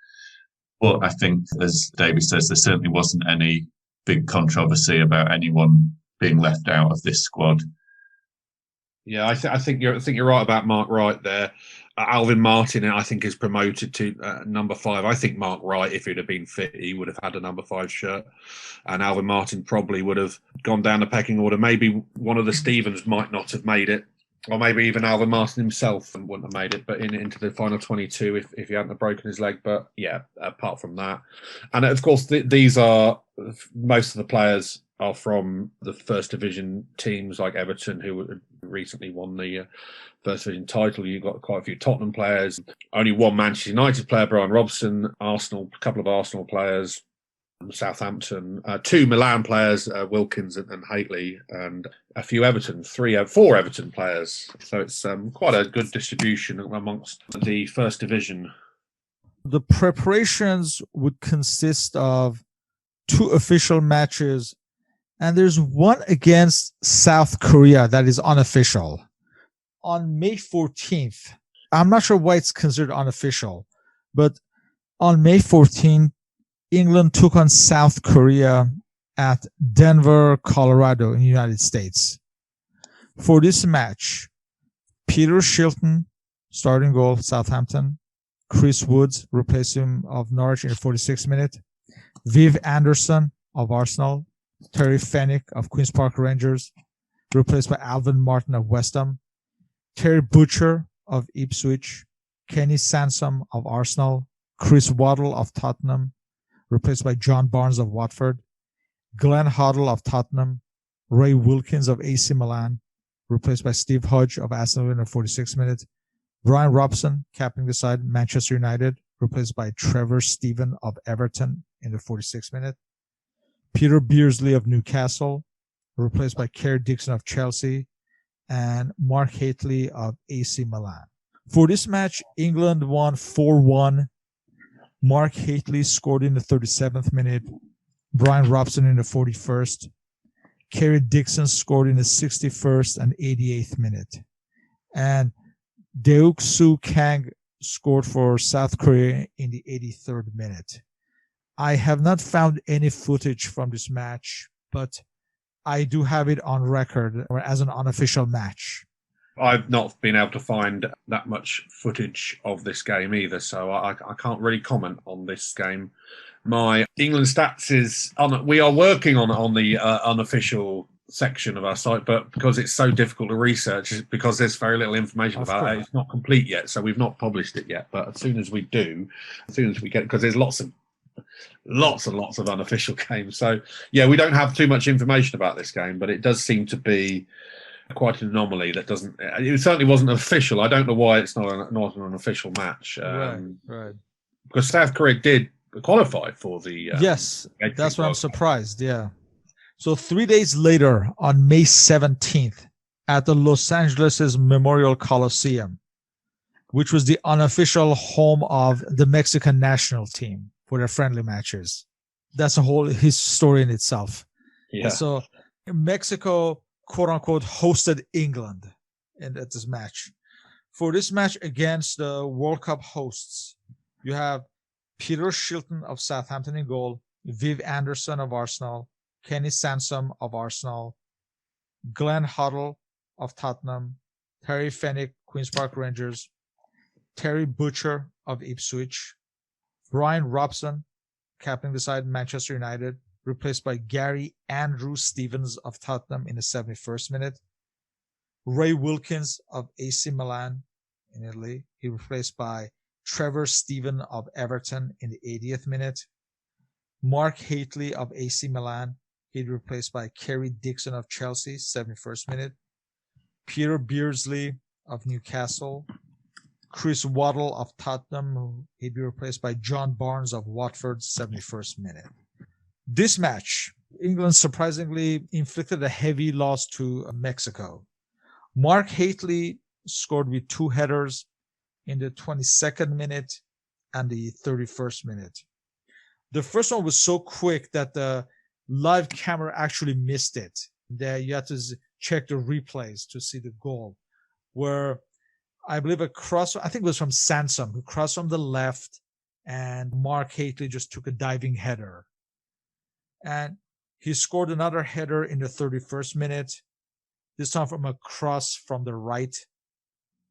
But I think, as Davey says, there certainly wasn't any big controversy about anyone being left out of this squad. Yeah, I think you're right about Mark Wright there. Alvin Martin, I think, is promoted to number 5. I think Mark Wright, if he'd have been fit, he would have had a number 5 shirt, and Alvin Martin probably would have gone down the pecking order. Maybe one of the Stevens might not have made it, or maybe even Alvin Martin himself wouldn't have made it, but into the final 22 if he hadn't have broken his leg. But yeah, apart from that, and of course these are most of the players are from the first division teams like Everton, who recently won the first division title. You've got quite a few Tottenham players, only one Manchester United player, Brian Robson, Arsenal, a couple of Arsenal players, Southampton, 2 Milan players, Wilkins and Hatley, and a few Everton, 4 Everton players. So it's quite a good distribution amongst the first division. The preparations would consist of 2 official matches, and there's one against South Korea that is unofficial. On May 14th, I'm not sure why it's considered unofficial, but on May 14th, England took on South Korea at Denver, Colorado in the United States. For this match, Peter Shilton, starting goal, Southampton. Chris Woods, replacement of Norwich in the 46th minute. Viv Anderson of Arsenal. Terry Fenwick of Queen's Park Rangers, replaced by Alvin Martin of West Ham. Terry Butcher of Ipswich. Kenny Sansom of Arsenal. Chris Waddle of Tottenham, replaced by John Barnes of Watford. Glenn Hoddle of Tottenham. Ray Wilkins of AC Milan, replaced by Steve Hodge of Aston Villa in the 46th minute. Brian Robson, captaining the side, Manchester United, replaced by Trevor Stephen of Everton in the 46th minute. Peter Beardsley of Newcastle, replaced by Kerry Dixon of Chelsea, and Mark Hatley of AC Milan. For this match, England won 4-1. Mark Hatley scored in the 37th minute. Brian Robson in the 41st. Kerry Dixon scored in the 61st and 88th minute. And Deuk Soo Kang scored for South Korea in the 83rd minute. I have not found any footage from this match, but I do have it on record as an unofficial match. I've not been able to find that much footage of this game either, so I can't really comment on this game. My England stats is we are working on the unofficial section of our site, but because it's so difficult to research, because there's very little information about it, it's not complete yet, so we've not published it yet. But as soon as we do, as soon as we get, because there's lots and lots of unofficial games, so yeah, we don't have too much information about this game, but it does seem to be quite an anomaly that doesn't. It certainly wasn't official. I don't know why it's not an official match. Right. Because South Korea did qualify for the. Yes, that's what I'm surprised. Yeah. So 3 days later, on May 17th, at the Los Angeles Memorial Coliseum, which was the unofficial home of the Mexican national team for their friendly matches. That's a whole his story in itself. Yeah. And so Mexico, quote unquote, hosted England at this match. For this match against the World Cup hosts, you have Peter Shilton of Southampton in goal, Viv Anderson of Arsenal, Kenny Sansom of Arsenal, Glenn Hoddle of Tottenham, Terry Fenwick, Queen's Park Rangers, Terry Butcher of Ipswich, Brian Robson, captaining the side, Manchester United, replaced by Gary Andrew Stevens of Tottenham in the 71st minute, Ray Wilkins of AC Milan in Italy, he replaced by Trevor Stephen of Everton in the 80th minute, Mark Hatley of AC Milan, he'd replaced by Kerry Dixon of Chelsea, 71st minute. Peter Beardsley of Newcastle. Chris Waddle of Tottenham, he'd be replaced by John Barnes of Watford, 71st minute. This match, England surprisingly inflicted a heavy loss to Mexico. Mark Hatley scored with 2 headers in the 22nd minute and the 31st minute. The first one was so quick that the live camera actually missed it. There you had to check the replays to see the goal, where I believe a cross, I think it was from Sansom, who crossed from the left, and Mark Hatley just took a diving header. And he scored another header in the 31st minute, this time from a cross from the right,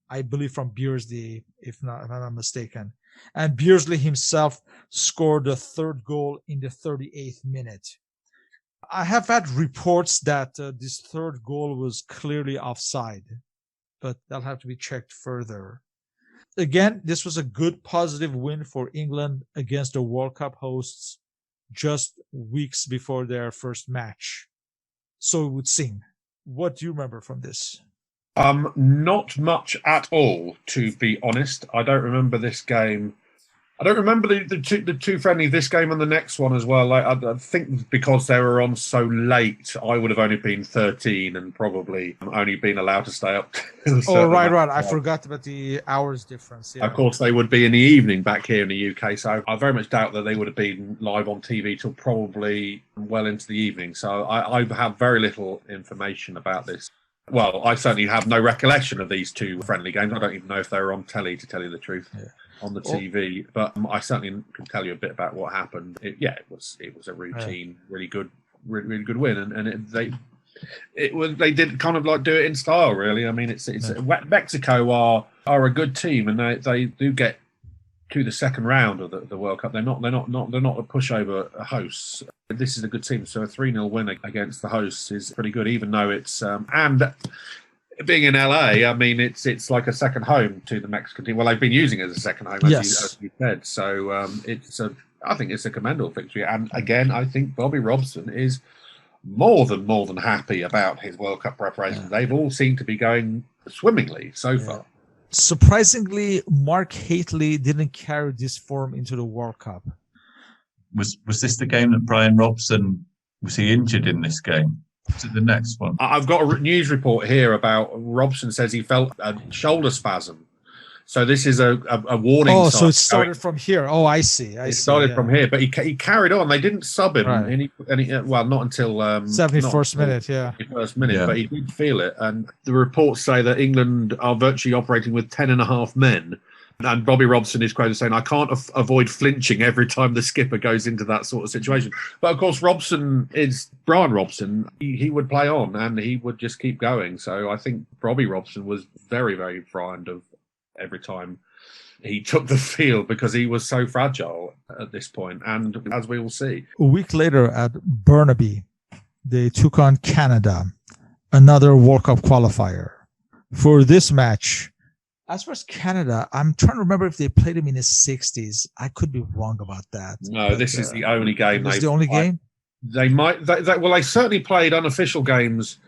I believe from Beardsley, if I'm not mistaken. And Beardsley himself scored the 3rd goal in the 38th minute. I have had reports that this 3rd goal was clearly offside, but that'll have to be checked further. Again, this was a good positive win for England against the World Cup hosts just weeks before their first match. So it would seem. What do you remember from this? Not much at all, to be honest. I don't remember this game. I don't remember the two friendlies, this game and the next one as well. I think because they were on so late, I would have only been 13 and probably only been allowed to stay up. Right. I forgot about the hours difference. Yeah. Of course, they would be in the evening back here in the UK, so I very much doubt that they would have been live on TV till probably well into the evening. So I have very little information about this. Well, I certainly have no recollection of these 2 friendly games. I don't even know if they were on telly, to tell you the truth, on the TV. But I certainly can tell you a bit about what happened. It was a routine, really good win, and they did kind of like do it in style, really. I mean, Mexico are a good team, and they do get to the second round of the World Cup. They're not a pushover hosts. This is a good team, so a 3-0 win against the hosts is pretty good, even though it's and being in LA, I mean, it's like a second home to the Mexican team. Well, they've been using it as a second home, as you said. So I think it's a commendable victory. And again, I think Bobby Robson is more than happy about his World Cup preparation. Yeah. They've all seemed to be going swimmingly so far. Surprisingly, Mark Hatley didn't carry this form into the World Cup. Was this the game that Brian Robson, was he injured in this game? To the next one. I've got a news report here about Robson says he felt a shoulder spasm. So this is a warning. Oh, so it started from here. Oh, I see. It started from here, but he carried on. They didn't sub him, not until 71st minute. Yeah, 71st minute, but he did feel it. And the reports say that England are virtually operating with 10.5 men. And Bobby Robson is quoted saying, "I can't avoid flinching every time the skipper goes into that sort of situation." But of course, Robson is Brian Robson. He would play on and he would just keep going. So I think Bobby Robson was very, very frightened of every time he took the field because he was so fragile at this point. And as we will see, a week later at Burnaby, they took on Canada, another World Cup qualifier. For this match, as far as Canada, I'm trying to remember if they played him in the 60s. I could be wrong about that. No, this is the only game. This is the only game? They might. They certainly played unofficial games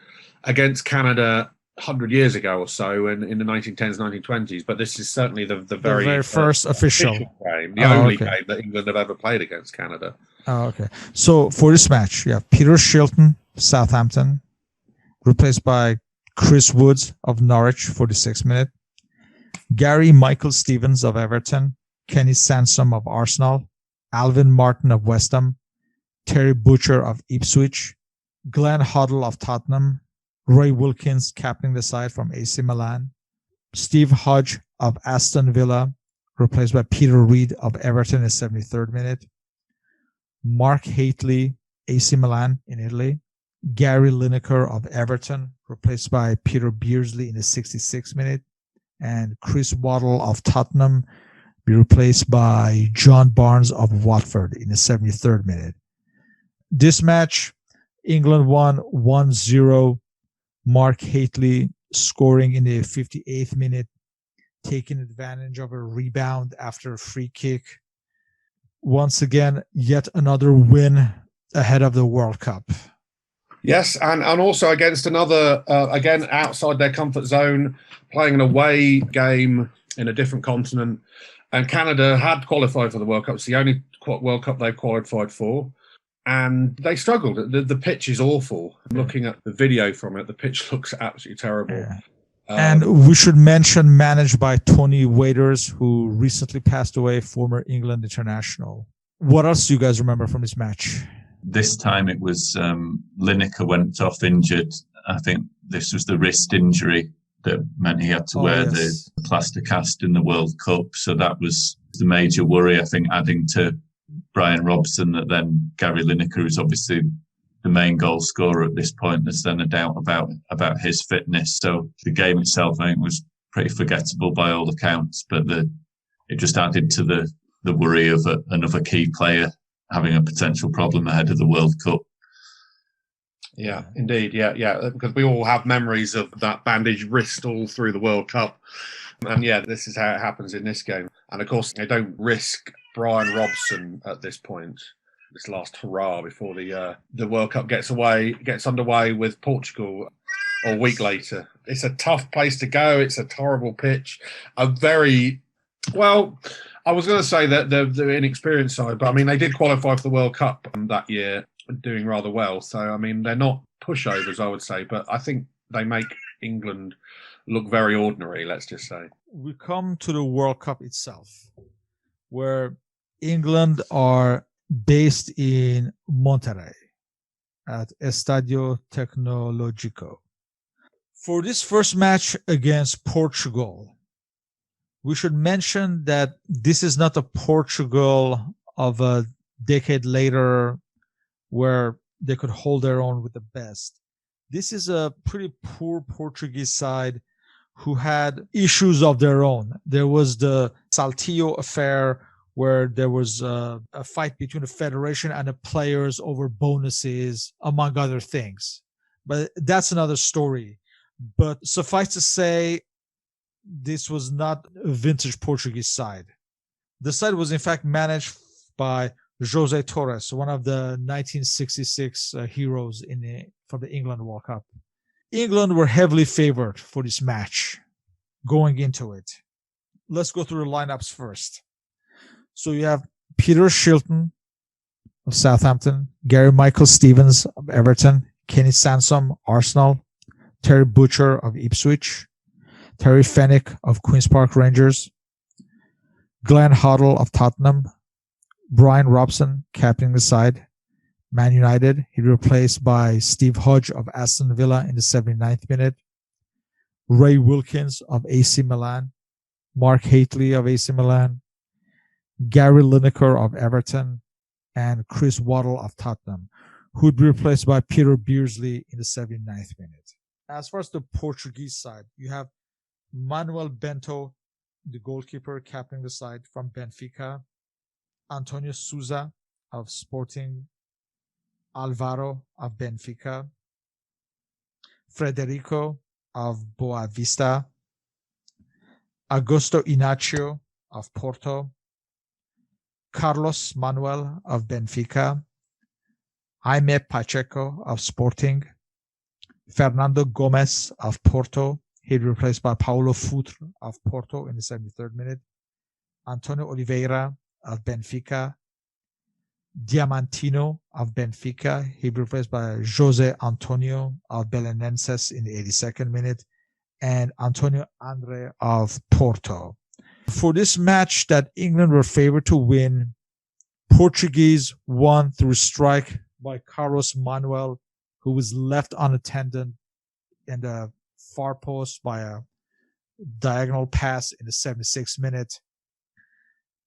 against Canada 100 years ago or so in the 1910s, 1920s. But this is certainly the very first official game, the only game that England have ever played against Canada. Oh, okay. So for this match, you have Peter Shilton, Southampton, replaced by Chris Woods of Norwich, 46th minute. Gary Michael Stevens of Everton, Kenny Sansom of Arsenal, Alvin Martin of West Ham, Terry Butcher of Ipswich, Glenn Hoddle of Tottenham, Roy Wilkins captaining the side from AC Milan, Steve Hodge of Aston Villa, replaced by Peter Reid of Everton in the 73rd minute, Mark Hatley, AC Milan in Italy, Gary Lineker of Everton, replaced by Peter Beardsley in the 66th minute, and Chris Waddle of Tottenham be replaced by John Barnes of Watford in the 73rd minute. This match, England won 1-0. Mark Hatley scoring in the 58th minute, taking advantage of a rebound after a free kick. Once again, yet another win ahead of the World Cup. Yes, and also against another, again, outside their comfort zone, playing an away game in a different continent. And Canada had qualified for the World Cup. It's the only World Cup they've qualified for. And they struggled. The pitch is awful. I'm looking at the video from it. The pitch looks absolutely terrible. Yeah. And we should mention managed by Tony Waiters, who recently passed away, former England international. What else do you guys remember from this match? This time it was Lineker went off injured. I think this was the wrist injury that meant he had to wear the plaster cast in the World Cup. So that was the major worry, I think, adding to Brian Robson, that then Gary Lineker, who's obviously the main goal scorer at this point, there's then a doubt about his fitness. So the game itself, I think, was pretty forgettable by all accounts, but it just added to the worry of another key player having a potential problem ahead of the World Cup. Yeah, indeed. Yeah. Because we all have memories of that bandaged wrist all through the World Cup. And yeah, this is how it happens in this game. And of course, they don't risk Brian Robson at this point, this last hurrah before the World Cup gets underway with Portugal a week later. It's a tough place to go. It's a horrible pitch. I was going to say that the inexperienced side, but I mean, they did qualify for the World Cup that year, doing rather well. So, I mean, they're not pushovers, I would say, but I think they make England look very ordinary, let's just say. We come to the World Cup itself, where England are based in Monterrey at Estadio Tecnológico. For this first match against Portugal, we should mention that this is not a Portugal of a decade later where they could hold their own with the best. This is a pretty poor Portuguese side who had issues of their own. There was the Saltillo affair where there was a fight between the federation and the players over bonuses, among other things. But that's another story. But suffice to say, this was not a vintage Portuguese side. The side was in fact managed by José Torres, one of the 1966 heroes for the England World Cup. England were heavily favored for this match going into it. Let's go through the lineups first. So you have Peter Shilton of Southampton, Gary Michael Stevens of Everton, Kenny Sansom, Arsenal, Terry Butcher of Ipswich, Terry Fenwick of Queen's Park Rangers, Glenn Hoddle of Tottenham, Brian Robson captaining the side, Man United. He replaced by Steve Hodge of Aston Villa in the 79th minute, Ray Wilkins of AC Milan, Mark Hatley of AC Milan, Gary Lineker of Everton, and Chris Waddle of Tottenham, who would be replaced by Peter Beardsley in the 79th minute. As far as the Portuguese side, you have Manuel Bento, the goalkeeper, captaining the side from Benfica, Antonio Souza of Sporting, Alvaro of Benfica, Frederico of Boa Vista, Augusto Inacio of Porto, Carlos Manuel of Benfica, Jaime Pacheco of Sporting, Fernando Gomez of Porto. He'd replaced by Paulo Futre of Porto in the 73rd minute, Antonio Oliveira of Benfica, Diamantino of Benfica. He'd replaced by Jose Antonio of Belenenses in the 82nd minute, and Antonio Andre of Porto. For this match that England were favored to win, Portuguese won through a strike by Carlos Manuel, who was left unattended in the far post by a diagonal pass in the 76th minute.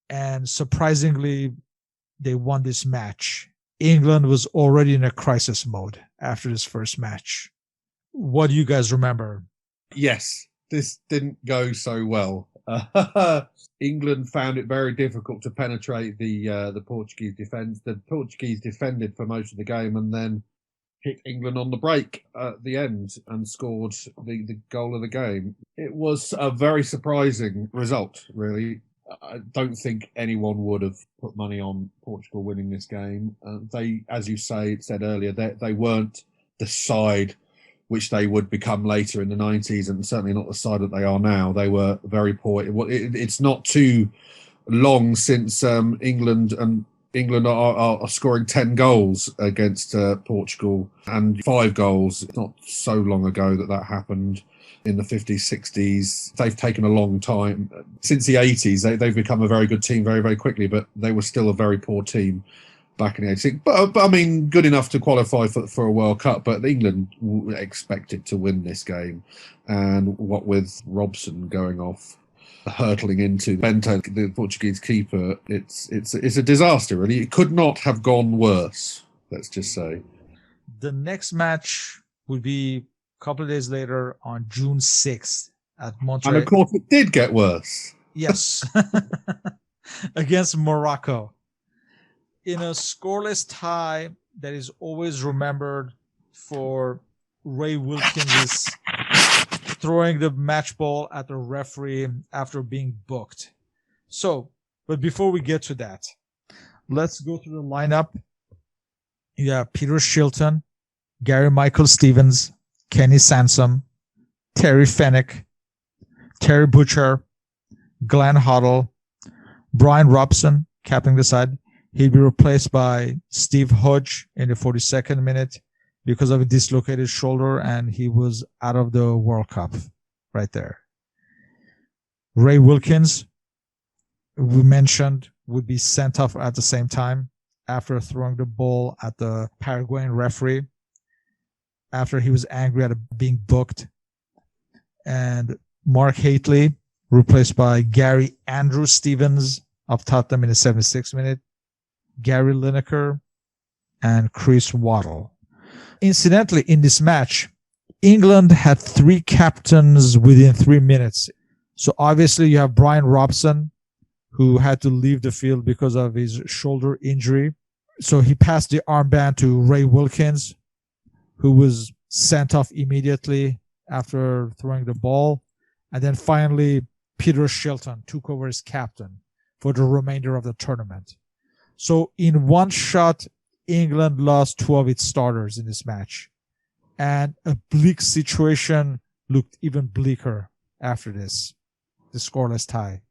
And surprisingly, they won this match. England was already in a crisis mode after this first match. What do you guys remember? Yes, this didn't go so well. England found it very difficult to penetrate the Portuguese defence. The Portuguese defended for most of the game and then hit England on the break at the end and scored the goal of the game. It was a very surprising result, really. I don't think anyone would have put money on Portugal winning this game. They, as you said earlier, they weren't the side which they would become later in the 90s, and certainly not the side that they are now. They were very poor. It's not too long since England are scoring 10 goals against Portugal and 5 goals. It's not so long ago that happened in the 50s, 60s. They've taken a long time. Since the 80s, they've become a very good team very, very quickly, but they were still a very poor team back in the 80s. But I mean, good enough to qualify for a World Cup, but England expected to win this game. And what with Robson going off, hurtling into Bento, the Portuguese keeper, it's a disaster, really. It could not have gone worse, let's just say. The next match would be a couple of days later on June 6th at Montreal. And of course, it did get worse. Yes. Against Morocco. In a scoreless tie that is always remembered for Ray Wilkins' throwing the match ball at the referee after being booked. So, but before we get to that, let's go through the lineup. You have Peter Shilton, Gary Michael Stevens, Kenny Sansom, Terry Fenwick, Terry Butcher, Glenn Hoddle, Brian Robson captaining the side. He'd be replaced by Steve Hodge in the 42nd minute because of a dislocated shoulder, and he was out of the World Cup right there. Ray Wilkins, we mentioned, would be sent off at the same time after throwing the ball at the Paraguayan referee after he was angry at being booked. And Mark Hatley, replaced by Gary Andrew Stevens of Tottenham in the 76th minute, Gary Lineker, and Chris Waddle. Incidentally, in this match, England had 3 captains within 3 minutes. So obviously you have Brian Robson, who had to leave the field because of his shoulder injury. So he passed the armband to Ray Wilkins, who was sent off immediately after throwing the ball. And then finally, Peter Shilton took over as captain for the remainder of the tournament. So in one shot, England lost 2 of its starters in this match. And a bleak situation looked even bleaker after this, the scoreless tie.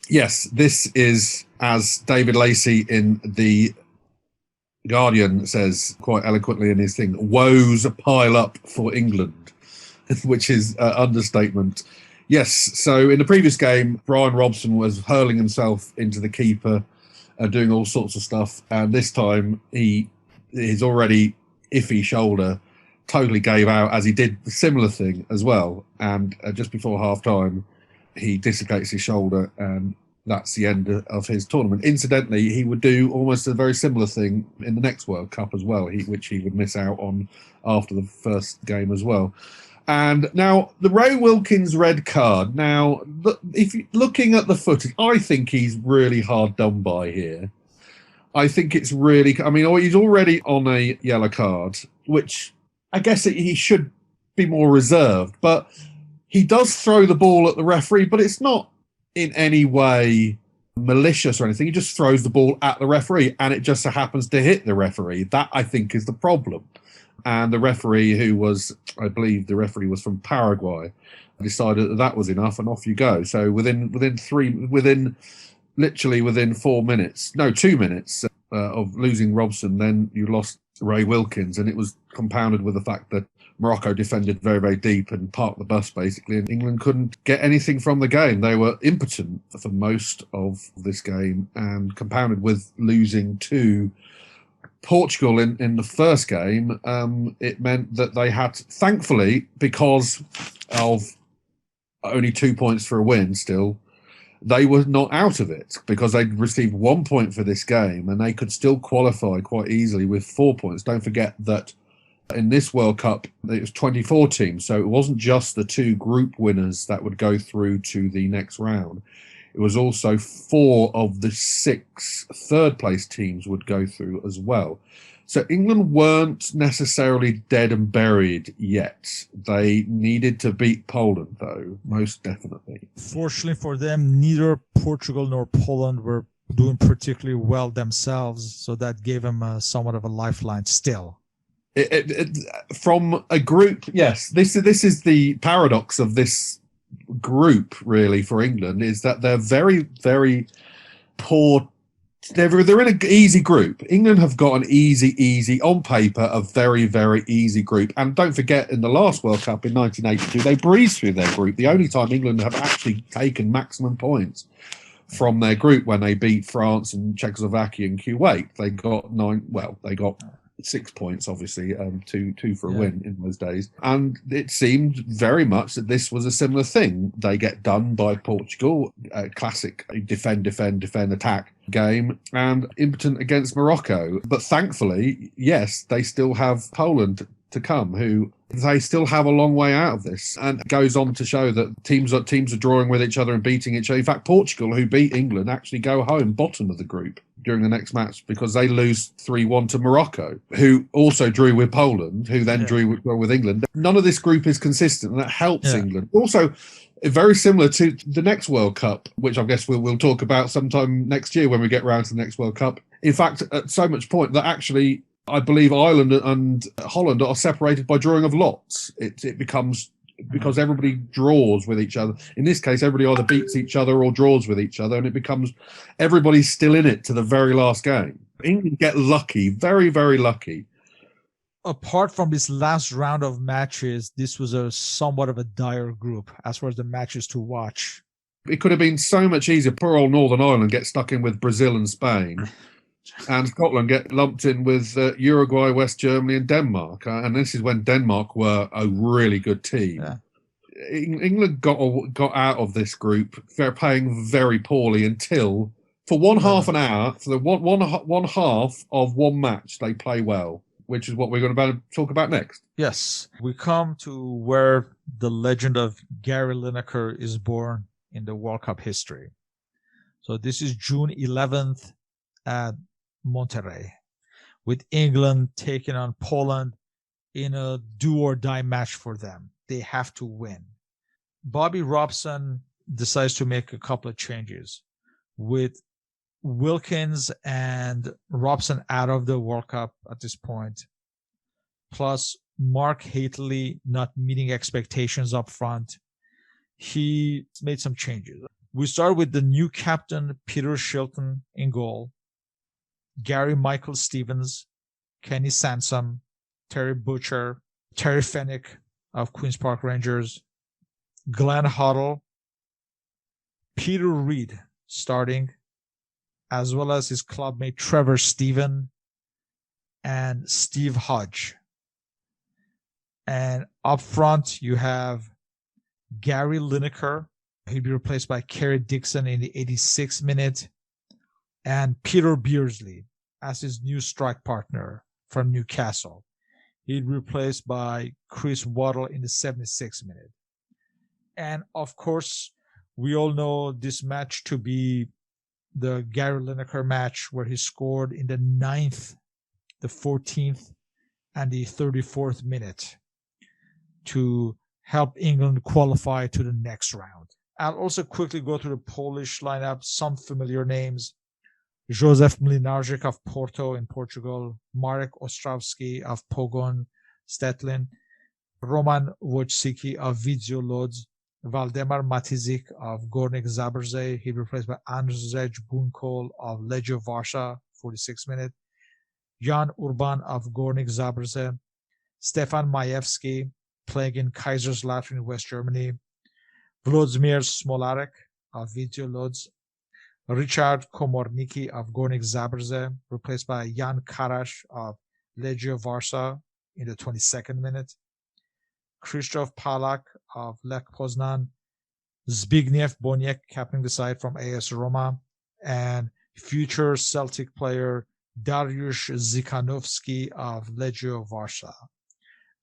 Yes, this is, as David Lacey in The Guardian says quite eloquently in his thing, woes pile up for England, which is understatement. Yes, so in the previous game, Brian Robson was hurling himself into the keeper, doing all sorts of stuff. And this time, his already iffy shoulder totally gave out, as he did a similar thing as well. And just before half-time, he dislocates his shoulder, and that's the end of his tournament. Incidentally, he would do almost a very similar thing in the next World Cup as well, which he would miss out on after the first game as well. And now, the Ray Wilkins red card. Now, if you're looking at the footage, I think he's really hard done by here. I think it's really... I mean, he's already on a yellow card, which I guess he should be more reserved. But he does throw the ball at the referee, but it's not in any way malicious or anything. He just throws the ball at the referee, and it just so happens to hit the referee. That, I think, is the problem. And the referee, who was, I believe the referee was from Paraguay, decided that was enough, and off you go. So within 4 minutes, no, 2 minutes of losing Robson, then you lost Ray Wilkins, and it was compounded with the fact that Morocco defended very, very deep and parked the bus, basically, and England couldn't get anything from the game. They were impotent for most of this game, and compounded with losing to Portugal in the first game, it meant that they had, thankfully, because of only 2 points for a win still, they were not out of it, because they'd received 1 point for this game, and they could still qualify quite easily with 4 points. Don't forget that in this World Cup, it was 24 teams, so it wasn't just the 2 group winners that would go through to the next round. It was also 4 of the 6 third-place teams would go through as well. So England weren't necessarily dead and buried yet. They needed to beat Poland, though, most definitely. Fortunately for them, neither Portugal nor Poland were doing particularly well themselves, so that gave them somewhat of a lifeline still. From a group, yes, this is the paradox of this group, really, for England, is that they're very, very poor. They're in an easy group. England have got an easy, on paper, a very, very easy group. And don't forget, in the last World Cup in 1982, they breezed through their group. The only time England have actually taken maximum points from their group, when they beat France and Czechoslovakia and Kuwait. They got 6 points, obviously, two for a win in those days. And it seemed very much that this was a similar thing. They get done by Portugal, a classic defend, attack game, and impotent against Morocco. But thankfully, yes, they still have Poland to come, who they still have a long way out of this. And it goes on to show that teams are drawing with each other and beating each other. In fact, Portugal, who beat England, actually go home bottom of the group during the next match, because they lose 3-1 to Morocco, who also drew with Poland, who then drew with England. None of this group is consistent, and that helps England. Also, very similar to the next World Cup, which I guess we'll talk about sometime next year when we get round to the next World Cup. In fact, at so much point that actually, I believe Ireland and Holland are separated by drawing of lots. It becomes, because everybody draws with each other. In this case, everybody either beats each other or draws with each other, and it becomes everybody's still in it to the very last game. England get lucky, very, very lucky. Apart from this last round of matches, this was a somewhat of a dire group as far as the matches to watch. It could have been so much easier. Poor old Northern Ireland get stuck in with Brazil and Spain. And Scotland get lumped in with Uruguay, West Germany and Denmark. And this is when Denmark were a really good team. Yeah. England got out of this group. They're playing very poorly until, for half an hour, for the one half of one match, they play well which is what we're going to talk about next. Yes, we come to where the legend of Gary Lineker is born in the World Cup history. So this is June 11th at Monterrey, with England taking on Poland in a do-or-die match for them. They have to win. Bobby Robson decides to make a couple of changes, with Wilkins and Robson out of the World Cup at this point, plus Mark Hatley not meeting expectations up front. He made some changes. We start with the new captain, Peter Shilton, in goal, Gary Michael Stevens, Kenny Sansom, Terry Butcher, Terry Fennick of Queen's Park Rangers, Glenn Hoddle, Peter Reid starting, as well as his clubmate Trevor Steven and Steve Hodge. And up front, you have Gary Lineker. He'd be replaced by Kerry Dixon in the 86th minute, and Peter Beardsley as his new strike partner from Newcastle. He'd be replaced by Chris Waddle in the 76th minute. And of course, we all know this match to be the Gary Lineker match, where he scored in the 9th, the 14th, and the 34th minute to help England qualify to the next round. I'll also quickly go through the Polish lineup, some familiar names. Josef Mlinarczyk of Porto in Portugal, Marek Ostrowski of Pogoń Stettin, Roman Wojcicki of Widzio Lodz, Waldemar Matizik of Górnik Zabrze. He replaced by Andrzej Bunkol of Legia Warsaw, 46 minute. Jan Urban of Górnik Zabrze, Stefan Majewski, playing in Kaiserslautern in West Germany, Włodzimierz Smolarek of Widzio Lodz, Richard Komornicki of Górnik Zabrze, replaced by Jan Karasz of Legia Warsaw in the 22nd minute, Krzysztof Palak of Lech Poznan, Zbigniew Boniek captaining the side from AS Roma, and future Celtic player Dariusz Zikanovski of Legia Warsaw.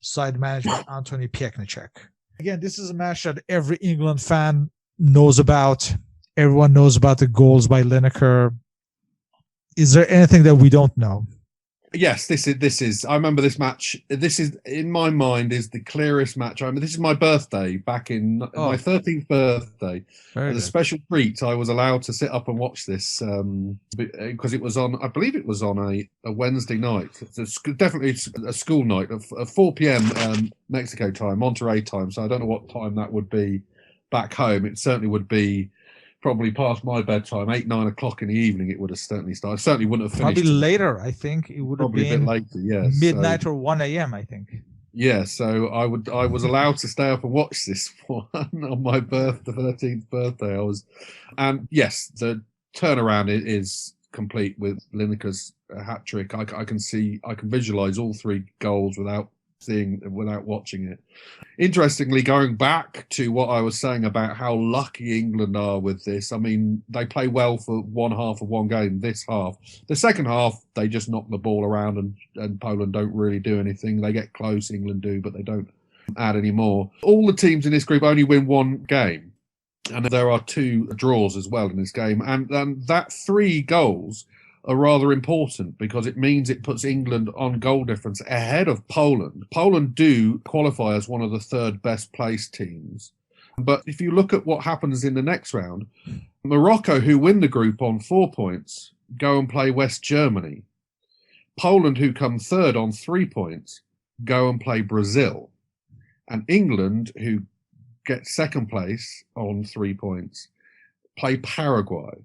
Side management Antoni Piekniczek. Again, this is a match that every England fan knows about. Everyone knows about the goals by Lineker. Is there anything that we don't know? Yes, this is. I remember this match. This is, in my mind, is the clearest match. I mean, this is my birthday, back in my 13th birthday. As a special treat, I was allowed to sit up and watch this because it was on. I believe it was on a Wednesday night. It's definitely a school night at 4 p.m. Mexico time, Monterrey time. So I don't know what time that would be back home. It certainly would be probably past my bedtime, 8-9 o'clock in the evening. It would have certainly started. Certainly wouldn't have finished. Probably later, I think. It would probably have been a bit later, yes. Midnight or 1 a.m., I think. Yeah, so I was allowed to stay up and watch this one on my the 13th birthday. And yes, the turnaround is complete with Lineker's hat trick. I can visualize all three goals without watching it. Interestingly, going back to what I was saying about how lucky England are with this, I mean, they play well for one half of one game, this half. The second half, they just knock the ball around and Poland don't really do anything. They get close, England do, but they don't add any more. All the teams in this group only win one game, and there are two draws as well in this game. And that 3 goals are rather important because it means it puts England on goal difference ahead of Poland. Poland do qualify as one of the third best placed teams. But if you look at what happens in the next round, Morocco, who win the group on 4 points, go and play West Germany. Poland, who come third on 3 points, go and play Brazil. And England, who get second place on 3 points, play Paraguay.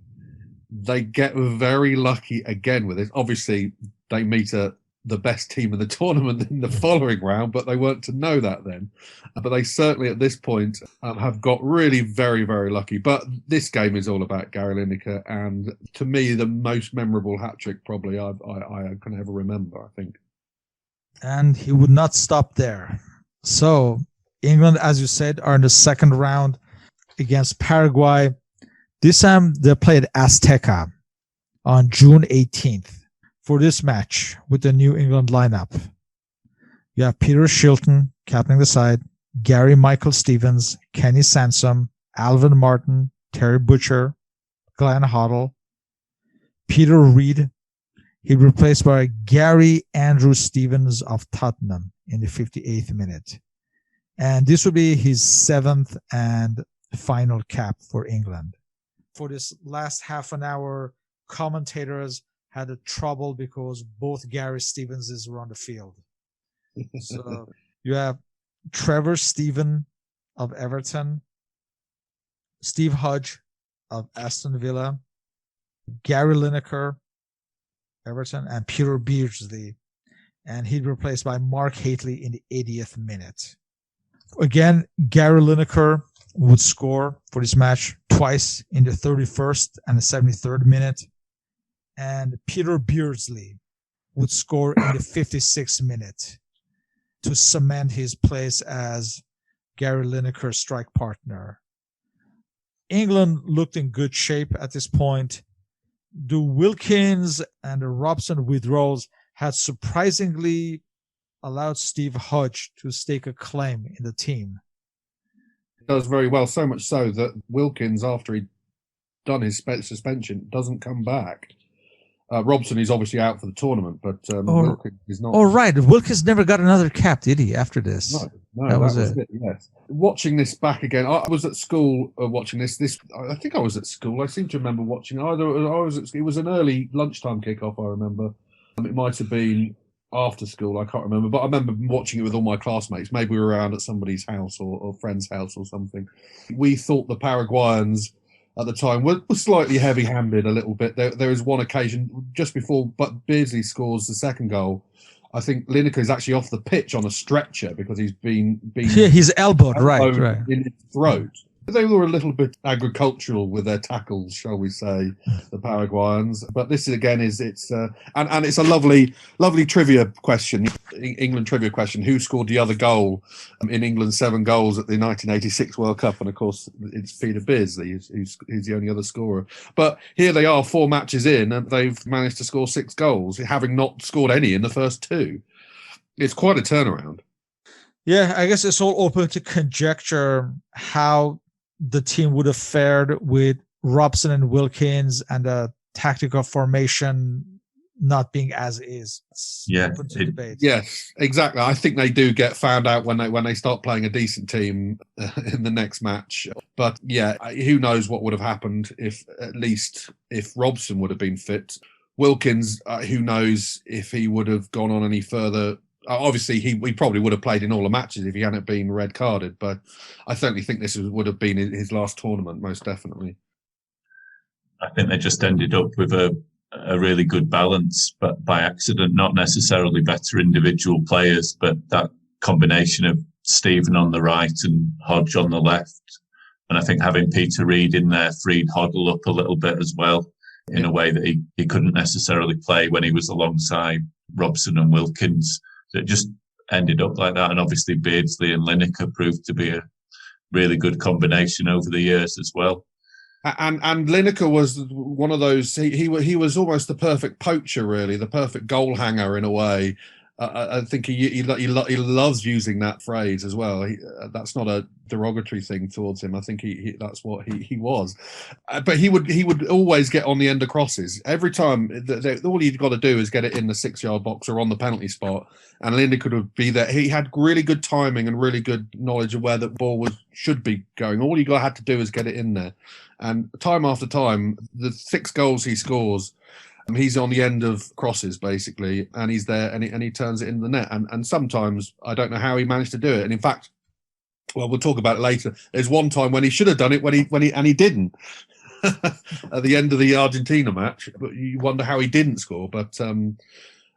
They get very lucky again with it. Obviously, they meet the best team in the tournament in the following round, but they weren't to know that then. But they certainly at this point have got really very, very lucky. But this game is all about Gary Lineker, and to me, the most memorable hat-trick probably I can ever remember, I think. And he would not stop there. So England, as you said, are in the second round against Paraguay. This time they played Azteca on June 18th for this match with the New England lineup. You have Peter Shilton captaining the side, Gary Michael Stevens, Kenny Sansom, Alvin Martin, Terry Butcher, Glenn Hoddle, Peter Reid. He replaced by Gary Andrew Stevens of Tottenham in the 58th minute. And this will be his 7th and final cap for England. For this last half an hour, commentators had a trouble because both Gary Stevenses were on the field. So you have Trevor Steven of Everton, Steve Hodge of Aston Villa, Gary Lineker, Everton, and Peter Beardsley. And he'd replaced by Mark Hatley in the 80th minute. Again, Gary Lineker would score for this match twice in the 31st and the 73rd minute. And Peter Beardsley would score in the 56th minute to cement his place as Gary Lineker's strike partner. England looked in good shape at this point. The Wilkins and the Robson withdrawals had surprisingly allowed Steve Hodge to stake a claim in the team. He does very well, so much so that Wilkins, after he'd done his suspension, doesn't come back. Robson is obviously out for the tournament, but Wilkins is not. Oh, right. Wilkins never got another cap, did he, after this? No, that was it. Yes. Watching this back again, I was at school watching this. I think I was at school. I seem to remember watching it was an early lunchtime kickoff, I remember. It might have been after school, I can't remember. But I remember watching it with all my classmates. Maybe we were around at somebody's house or friend's house or something. We thought the Paraguayans at the time were slightly heavy-handed a little bit. There was one occasion just before Beardsley scores the second goal. I think Lineker is actually off the pitch on a stretcher because he's been he's elbowed right in his throat. They were a little bit agricultural with their tackles, shall we say, the Paraguayans. But this again it's a lovely trivia question, England trivia question. Who scored the other goal in England's 7 goals at the 1986 World Cup? And of course, it's Peter Beardsley, who's the only other scorer. But here they are, 4 matches in, and they've managed to score 6 goals, having not scored any in the first 2. It's quite a turnaround. Yeah, I guess it's all open to conjecture how the team would have fared with Robson and Wilkins and the tactical formation not being as is. It's open to debate. Yes, exactly. I think they do get found out when they start playing a decent team in the next match. But yeah, who knows what would have happened if Robson would have been fit. Wilkins, who knows if he would have gone on any further. Obviously, he probably would have played in all the matches if he hadn't been red carded, but I certainly think this would have been his last tournament, most definitely. I think they just ended up with a really good balance, but by accident, not necessarily better individual players, but that combination of Stephen on the right and Hodge on the left. And I think having Peter Reid in there freed Hoddle up a little bit as well, in a way that he couldn't necessarily play when he was alongside Robson and Wilkins. It just ended up like that. And obviously Beardsley and Lineker proved to be a really good combination over the years as well. And Lineker was one of those, he was almost the perfect poacher, really, the perfect goal hanger in a way. I think he loves using that phrase as well. That's not a derogatory thing towards him. I think that's what he was. But he would always get on the end of crosses every time. All you've got to do is get it in the 6-yard box or on the penalty spot, and Lineker would be there. He had really good timing and really good knowledge of where the ball should be going. All you had to do is get it in there, and time after time, the 6 goals he scores. He's on the end of crosses, basically, and he's there, and he turns it in the net. And sometimes I don't know how he managed to do it. And in fact, well, we'll talk about it later. There's one time when he should have done it, when he didn't at the end of the Argentina match. But you wonder how he didn't score. But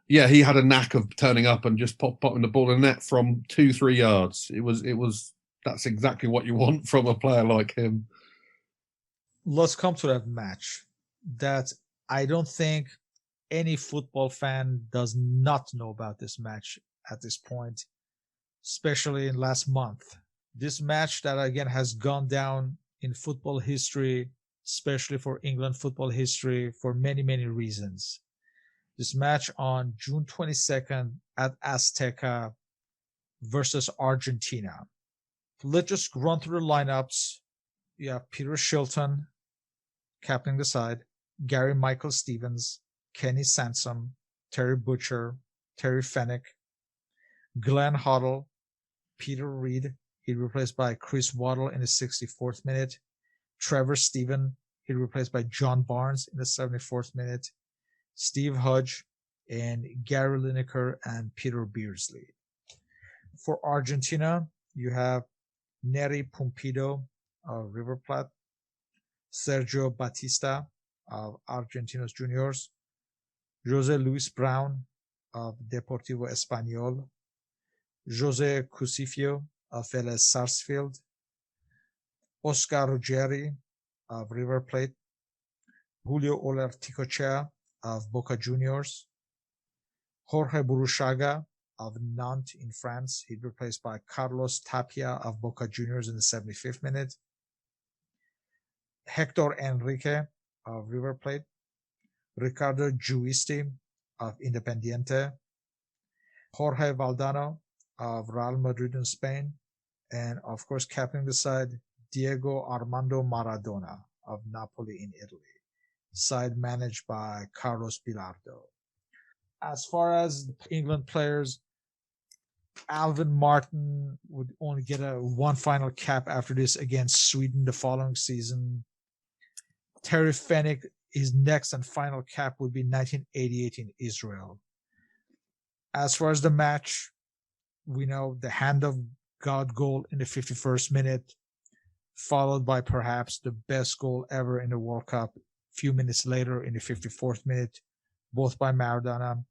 yeah, he had a knack of turning up and just popping the ball in the net from 2-3 yards. That's exactly what you want from a player like him. Let's come to that match. I don't think any football fan does not know about this match at this point, especially in last month. This match that, again, has gone down in football history, especially for England football history, for many, many reasons. This match on June 22nd at Azteca versus Argentina. Let's just run through the lineups. You have Peter Shilton captaining the side, Gary Michael Stevens, Kenny Sansom, Terry Butcher, Terry Fenwick, Glenn Hoddle, Peter Reid. He replaced by Chris Waddle in the 64th minute. Trevor Steven. He replaced by John Barnes in the 74th minute. Steve Hudge and Gary Lineker and Peter Beardsley. For Argentina, you have Neri Pumpido of River Plate, Sergio Batista of Argentinos Juniors, Jose Luis Brown of Deportivo Español, Jose Cusifio of Vélez Sarsfield, Oscar Ruggeri of River Plate, Julio Olarticochea of Boca Juniors, Jorge Burruchaga of Nantes in France. He's replaced by Carlos Tapia of Boca Juniors in the 75th minute. Hector Enrique of River Plate. Ricardo Giuisti of Independiente. Jorge Valdano of Real Madrid in Spain. And, of course, captaining the side, Diego Armando Maradona of Napoli in Italy. Side managed by Carlos Bilardo. As far as England players, Alvin Martin would only get one final cap after this against Sweden the following season. Terry Fenwick, his next and final cap would be 1988 in Israel. As far as the match, we know the hand of God goal in the 51st minute, followed by perhaps the best goal ever in the World Cup a few minutes later in the 54th minute, both by Maradona.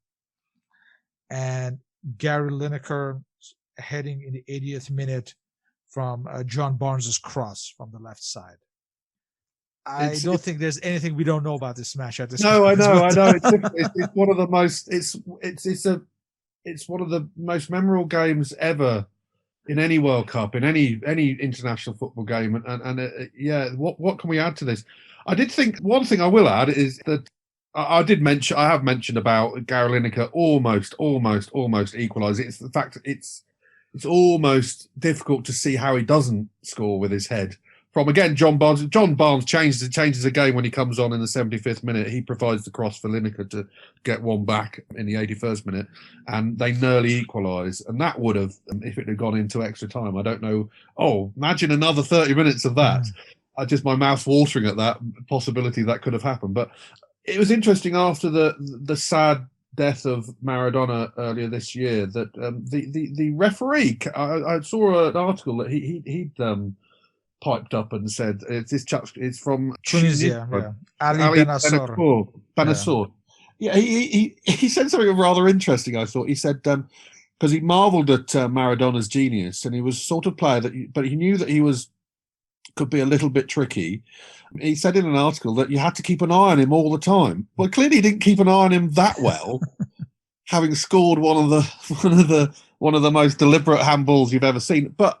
And Gary Lineker heading in the 80th minute from John Barnes's cross from the left side. I don't think there's anything we don't know about this match at this point. I know. It's one of the most. It's one of the most memorable games ever in any World Cup, in any international football game, and yeah. What can we add to this? I did think one thing I will add is that I have mentioned about Gary Lineker almost equalising. It's the fact that it's almost difficult to see how he doesn't score with his head. From again, John Barnes changes the game when he comes on in the 75th minute. He provides the cross for Lineker to get one back in the 81st minute, and they nearly equalise. And that would have, if it had gone into extra time, I don't know. Oh, imagine another 30 minutes of that. My mouth watering at that possibility that could have happened. But it was interesting after the sad death of Maradona earlier this year that the referee. I saw an article that he'd piped up and said it's from Tunisia. Ali Benassor. Yeah, he said something rather interesting. I thought he said because he marvelled at Maradona's genius, and he was sort of player but he knew that he could be a little bit tricky. He said in an article that you had to keep an eye on him all the time. Well, clearly he didn't keep an eye on him that well, having scored one of the most deliberate handballs you've ever seen. But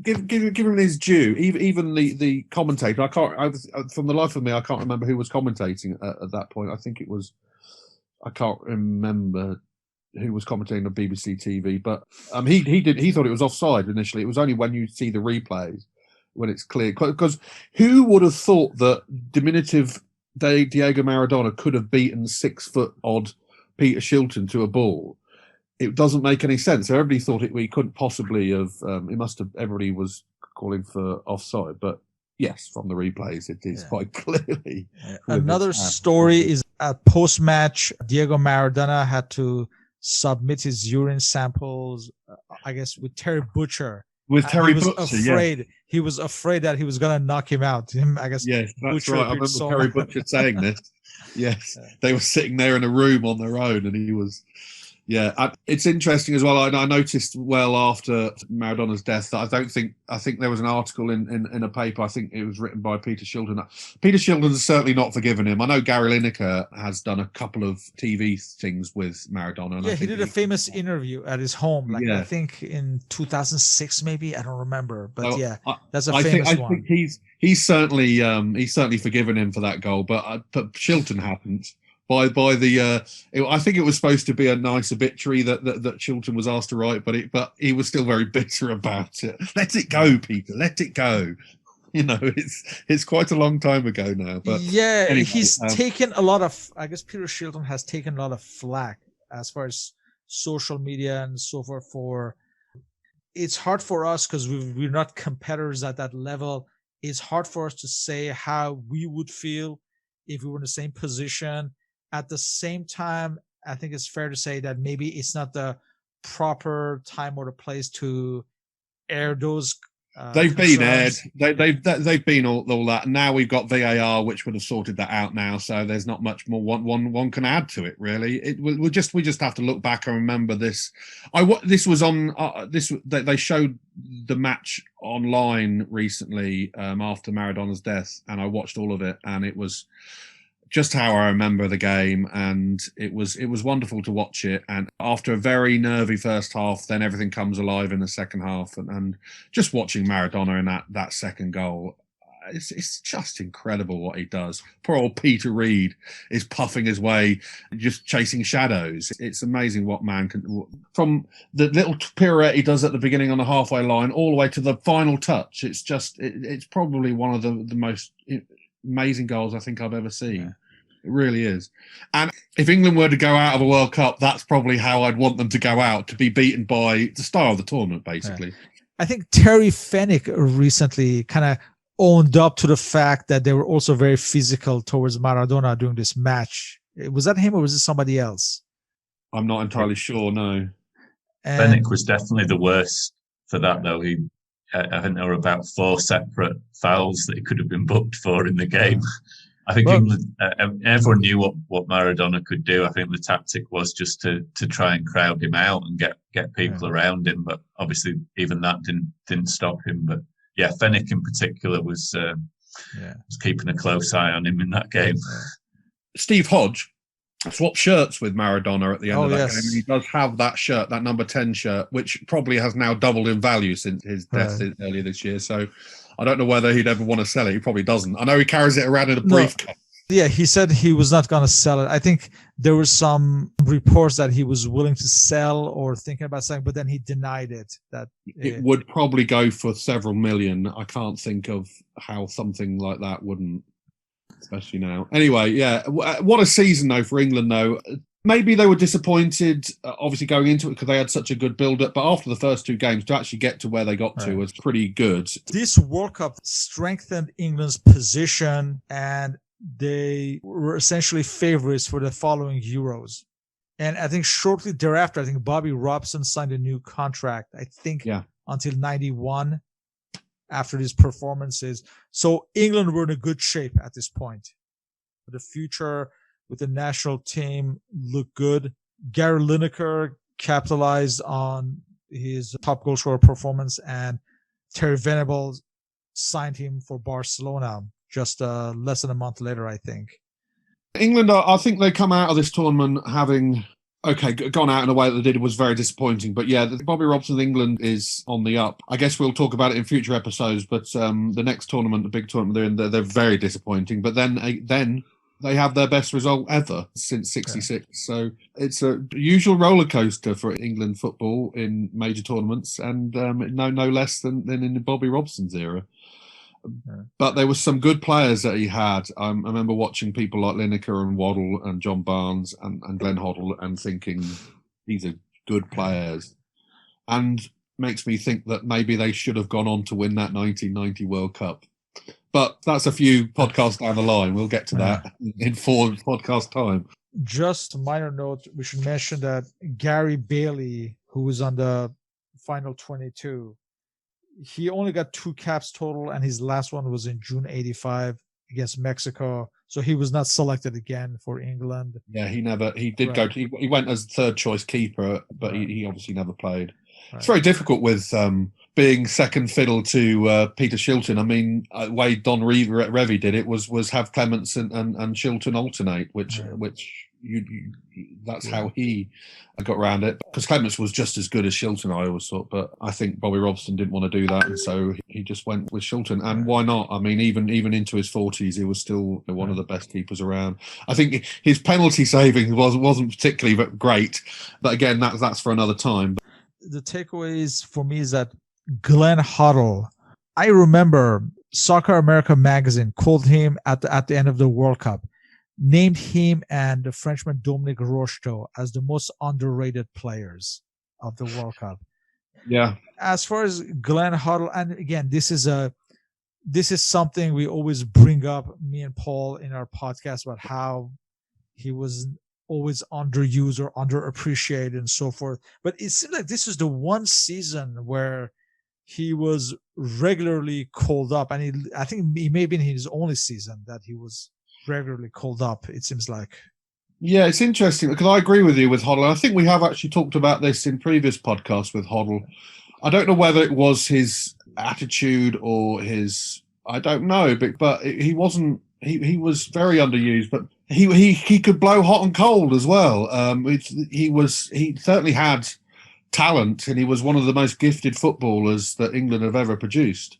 give him his due. Even the commentator, from the life of me, I can't remember who was commentating at that point. I think it was, I can't remember who was commentating on BBC TV, but he thought it was offside initially. It was only when you see the replays when it's clear, because who would have thought that diminutive Diego Maradona could have beaten 6 foot odd Peter Shilton to a ball? It doesn't make any sense. Everybody thought we couldn't possibly have. Everybody was calling for offside, but yes, from the replays, it is quite clearly. Another story is at post-match, Diego Maradona had to submit his urine samples, I guess, with Terry Butcher. He was afraid that he was going to knock him out. I guess. Yes, that's right. I remember Terry Butcher saying this. Yes, they were sitting there in a room on their own, and he was. Yeah, it's interesting as well. I noticed well after Maradona's death that I think there was an article in a paper. I think it was written by Peter Shilton. Peter Shilton's certainly not forgiven him. I know Gary Lineker has done a couple of TV things with Maradona. And he did a famous interview at his home. I think in 2006, maybe, I don't remember. But that's a famous one. I think he's certainly forgiven him for that goal, but Shilton hadn't. by the. I think it was supposed to be a nice obituary that Chilton was asked to write, but he was still very bitter about it. Let it go, Peter. Let it go. It's quite a long time ago now. But yeah, anyway, he's taken a lot of. I guess Peter Shilton has taken a lot of flack as far as social media and so forth. It's hard for us because we're not competitors at that level. It's hard for us to say how we would feel if we were in the same position. At the same time, I think it's fair to say that maybe it's not the proper time or the place to air those. They've concerns. been aired. They've been all that. And now we've got VAR, which would have sorted that out now. So there's not much more one can add to it, really. We just have to look back and remember this. This was on this. They showed the match online recently after Maradona's death, and I watched all of it, and it was just how I remember the game, and it was wonderful to watch it. And after a very nervy first half, then everything comes alive in the second half, and just watching Maradona in that second goal, it's just incredible what he does. Poor old Peter Reid is puffing his way, just chasing shadows. It's amazing what man can, from the little pirouette he does at the beginning on the halfway line all the way to the final touch. It's just it's probably one of the most amazing goals I think I've ever seen. Yeah. It really is. And if England were to go out of a World Cup, that's probably how I'd want them to go out, to be beaten by the star of the tournament, basically. Yeah. I think Terry Fenwick recently kind of owned up to the fact that they were also very physical towards Maradona during this match. Was that him or was it somebody else? I'm not entirely sure, no. Fenwick was definitely the worst for that, though. I think there were about 4 separate fouls that he could have been booked for in the game. I think England, everyone knew what Maradona could do. I think the tactic was just to try and crowd him out and get people around him. But obviously, even that didn't stop him. But yeah, Fenwick in particular was keeping a close eye on him in that game. Steve Hodge swapped shirts with Maradona at the end of that game. And he does have that shirt, that number 10 shirt, which probably has now doubled in value since his death earlier this year. So I don't know whether he'd ever want to sell it. He probably doesn't. I know he carries it around in a briefcase. Yeah, he said he was not going to sell it. I think there were some reports that he was willing to sell or thinking about selling, but then he denied it. That it would probably go for several million. I can't think of how something like that wouldn't, especially now. Anyway, yeah, what a season though for England though. Maybe they were disappointed, obviously, going into it because they had such a good build-up. But after the first 2 games, to actually get to where they got to was pretty good. This World Cup strengthened England's position, and they were essentially favorites for the following Euros. And I think shortly thereafter, I think Bobby Robson signed a new contract, I think until 91 after these performances. So England were in a good shape at this point. For the future with the national team looked good. Gary Lineker capitalized on his top goal scorer performance, and Terry Venables signed him for Barcelona just less than a month later, I think. England, I think they come out of this tournament having gone out in a way that they did was very disappointing. But yeah, Bobby Robson's England is on the up. I guess we'll talk about it in future episodes, but the next tournament, the big tournament they're in, they're very disappointing. But then they have their best result ever since '66. So it's a usual roller coaster for England football in major tournaments, and no less than in Bobby Robson's era. But there were some good players that he had. I remember watching people like Lineker and Waddle and John Barnes and Glenn Hoddle and thinking these are good players. And makes me think that maybe they should have gone on to win that 1990 World Cup. But that's a few podcasts down the line. We'll get to that in 4 podcast time. Just a minor note, we should mention that Gary Bailey, who was on the final 22, he only got 2 caps total, and his last one was in June '85 against Mexico. So he was not selected again for England. Yeah, he went as 3rd choice keeper, but he obviously never played. Right. It's very difficult with being second fiddle to Peter Shilton. I mean, way Don Revie did it was have Clements and Shilton alternate, which that's how he got around it. Because Clements was just as good as Shilton, I always thought, but I think Bobby Robson didn't want to do that, and so he just went with Shilton. And why not? I mean, even into his 40s, he was still one of the best keepers around. I think his penalty saving wasn't particularly great, but again, that's for another time. The takeaways for me is that Glenn Hoddle, I remember Soccer America magazine called him at the end of the World Cup, named him and the Frenchman Dominique Rocheteau as the most underrated players of the World Cup. Yeah. As far as Glenn Hoddle, and again, this is something we always bring up, me and Paul, in our podcast, about how he was always underused or underappreciated and so forth. But it seems like this is the one season where he was regularly called up, and I think he may have been his only season that he was regularly called up, it seems like. Yeah, it's interesting because I agree with you with Hoddle. I think we have actually talked about this in previous podcasts with Hoddle. I don't know whether it was his attitude or I don't know, but he wasn't. He was very underused, but he could blow hot and cold as well. He certainly had talent, and he was one of the most gifted footballers that England have ever produced.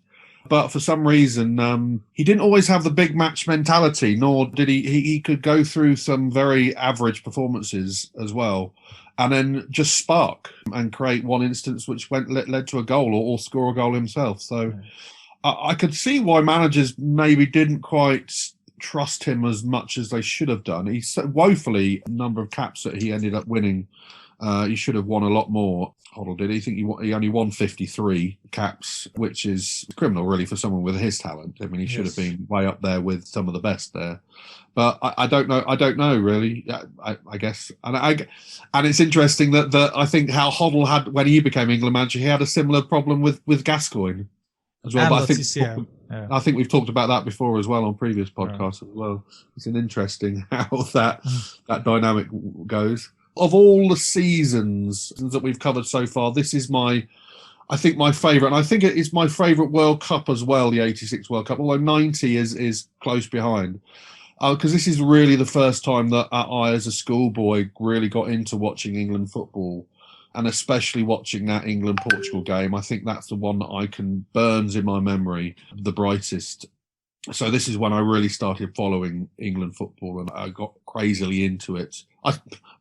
But for some reason, he didn't always have the big match mentality, nor did he could go through some very average performances as well, and then just spark and create one instance which led to a goal or score a goal himself. So I could see why managers maybe didn't quite trust him as much as they should have done. He's so woefully number of caps that he ended up winning. He should have won a lot more. Hoddle did. I think he only won 53 caps, which is criminal, really, for someone with his talent. I mean, he should have been way up there with some of the best there. But I don't know. I don't know, really. I guess, and it's interesting that I think how Hoddle had, when he became England manager, he had a similar problem with Gascoigne as well. And but I think we've talked about that before as well on previous podcasts as well. It's an interesting how that dynamic goes. Of all the seasons that we've covered so far, this is my favourite. And I think it is my favourite World Cup as well, the 86 World Cup, although 90 is close behind. Because this is really the first time that I, as a schoolboy, really got into watching England football, and especially watching that England-Portugal game. I think that's the one that burns in my memory the brightest. So this is when I really started following England football, and I got crazily into it. I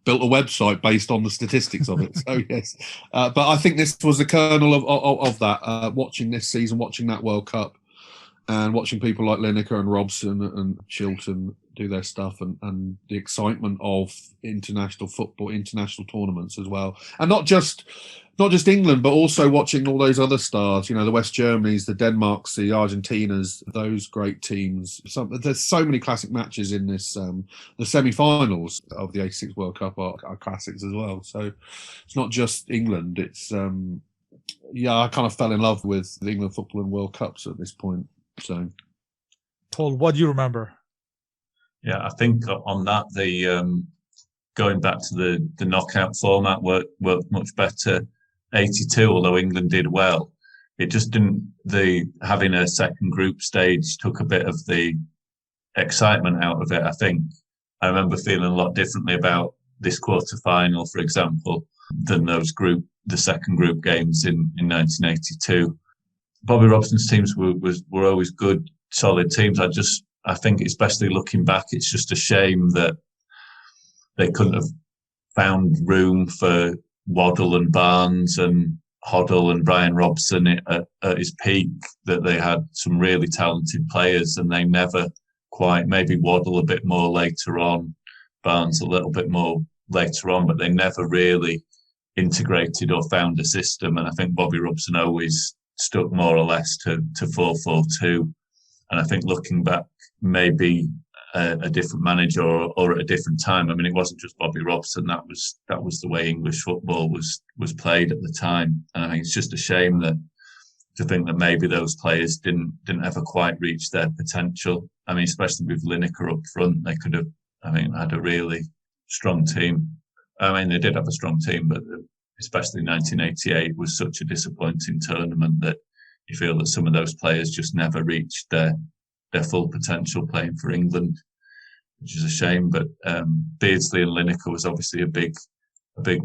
built a website based on the statistics of it. So yes, but I think this was the kernel of that. Watching this season, watching that World Cup, and watching people like Lineker and Robson and Shilton do their stuff, and the excitement of international football, international tournaments as well, and not just England, but also watching all those other stars. You know, the West Germanys, the Denmarks, the Argentinas, those great teams. There's so many classic matches in this. The semi-finals of the 86 World Cup are classics as well. So it's not just England. It's I kind of fell in love with the England football and World Cups at this point. So, Paul, what do you remember? Yeah, I think on that, the going back to the knockout format worked much better. 82, although England did well, it just didn't. Having a second group stage took a bit of the excitement out of it. I think I remember feeling a lot differently about this quarter final, for example, than the second group games in 1982. Bobby Robson's teams were always good, solid teams. I think, especially looking back, it's just a shame that they couldn't have found room for Waddle and Barnes and Hoddle and Brian Robson at his peak, that they had some really talented players, and they never quite, maybe Waddle a bit more later on, Barnes a little bit more later on, but they never really integrated or found a system. And I think Bobby Robson always stuck more or less to 4-4-2. And I think looking back, maybe a different manager or at a different time. I mean, it wasn't just Bobby Robson. That was the way English football was played at the time. And I think it's just a shame to think that maybe those players didn't ever quite reach their potential. I mean, especially with Lineker up front, they could have, had a really strong team. I mean, they did have a strong team, but especially 1988 was such a disappointing tournament that you feel that some of those players just never reached their full potential playing for England. which is a shame. But Beardsley and Lineker was obviously a big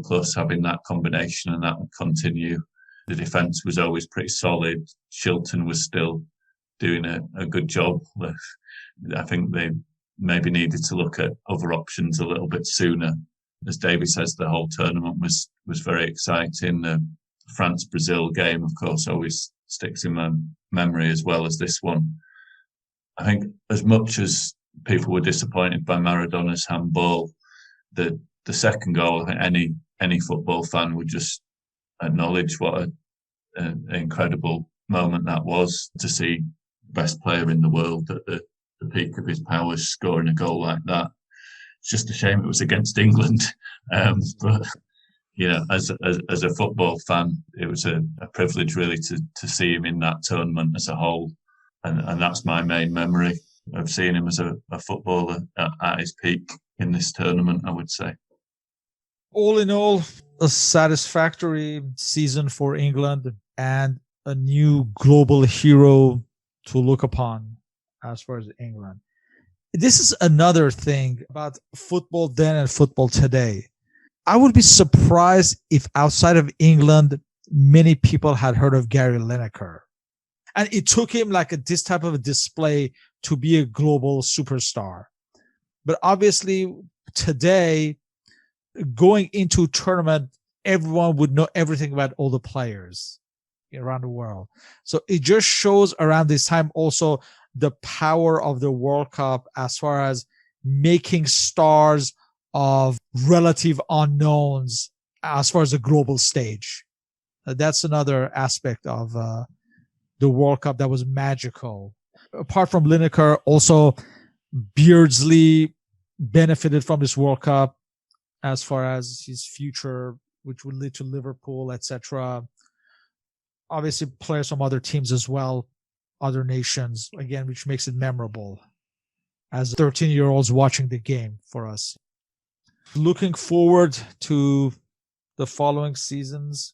plus, having that combination, and that would continue. The defence was always pretty solid. Shilton was still doing a good job. I think they maybe needed to look at other options a little bit sooner. As Davey says, the whole tournament was very exciting. The France-Brazil game, of course, always sticks in my memory, as well as this one. I think as much as people were disappointed by Maradona's handball, the second goal, I think any football fan would just acknowledge what an incredible moment that was, to see the best player in the world at the peak of his powers scoring a goal like that. It's just a shame it was against England. But as a football fan, it was a privilege really to see him in that tournament as a whole. And that's my main memory of seeing him as a footballer at his peak in this tournament, I would say. All in all, a satisfactory season for England and a new global hero to look upon as far as England. This is another thing about football then and football today. I would be surprised if outside of England, many people had heard of Gary Lineker. And it took him like this type of a display to be a global superstar. But obviously today, going into a tournament, everyone would know everything about all the players around the world. So it just shows around this time also the power of the World Cup as far as making stars of relative unknowns as far as the global stage. That's another aspect of the World Cup that was magical. Apart from Lineker, also Beardsley benefited from this World Cup as far as his future, which would lead to Liverpool, etc. Obviously, players from other teams as well, other nations, again, which makes it memorable as 13-year-olds watching the game for us. Looking forward to the following seasons.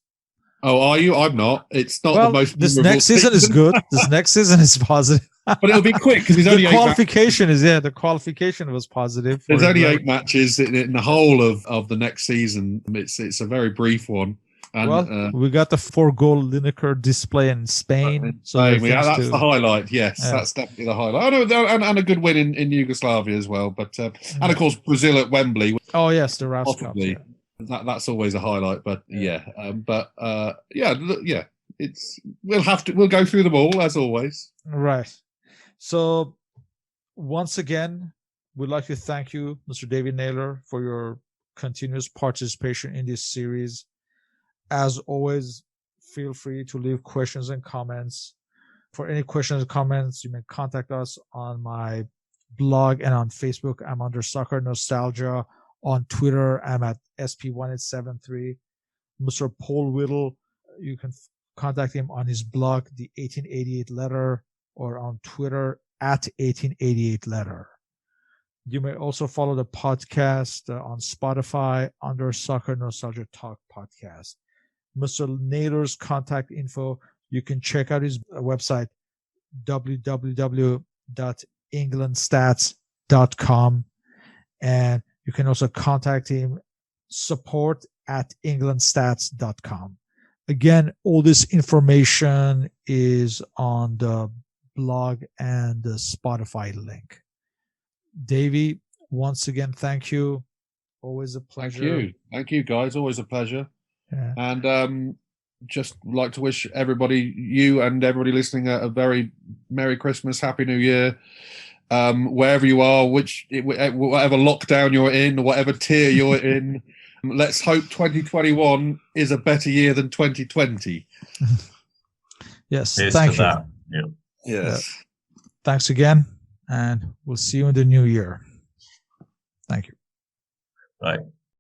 Oh, are you? I'm not. It's not the most. This next season is good. This next season is positive. But it'll be quick because there's only the qualification was positive. There's only 8 matches in the whole of the next season. It's a very brief one. And, we got the 4-goal Lineker display in Spain. So that's the highlight. Yes, that's definitely the highlight. Oh, no, and a good win in Yugoslavia as well. But and of course Brazil at Wembley. Oh yes, the Rouse Cup. That's always a highlight. But we'll go through them all as always. Right. So once again, we'd like to thank you, Mr. Davey Naylor, for your continuous participation in this series. As always, feel free to leave questions and comments. For any questions or comments, you may contact us on my blog and on Facebook. I'm under Soccer Nostalgia. On Twitter, I'm at SP1873. Mr. Paul Whittle, you can contact him on his blog, The 1888 Letter, or on Twitter at 1888 Letter. You may also follow the podcast on Spotify under Soccer Nostalgia Talk Podcast. Mr. Naylor's contact info, you can check out his website, www.englandstats.com. And you can also contact him, support@englandstats.com. Again, all this information is on the blog and the Spotify link. Davey, once again, thank you. Always a pleasure. Thank you, guys. Always a pleasure. Yeah. And just like to wish everybody, you and everybody listening, a very Merry Christmas, Happy New Year. Wherever you are, whatever lockdown you're in, whatever tier you're in, let's hope 2021 is a better year than 2020. Yes, Here's thank you. That. Yep. Yes. Thanks again, and we'll see you in the new year. Thank you. Bye.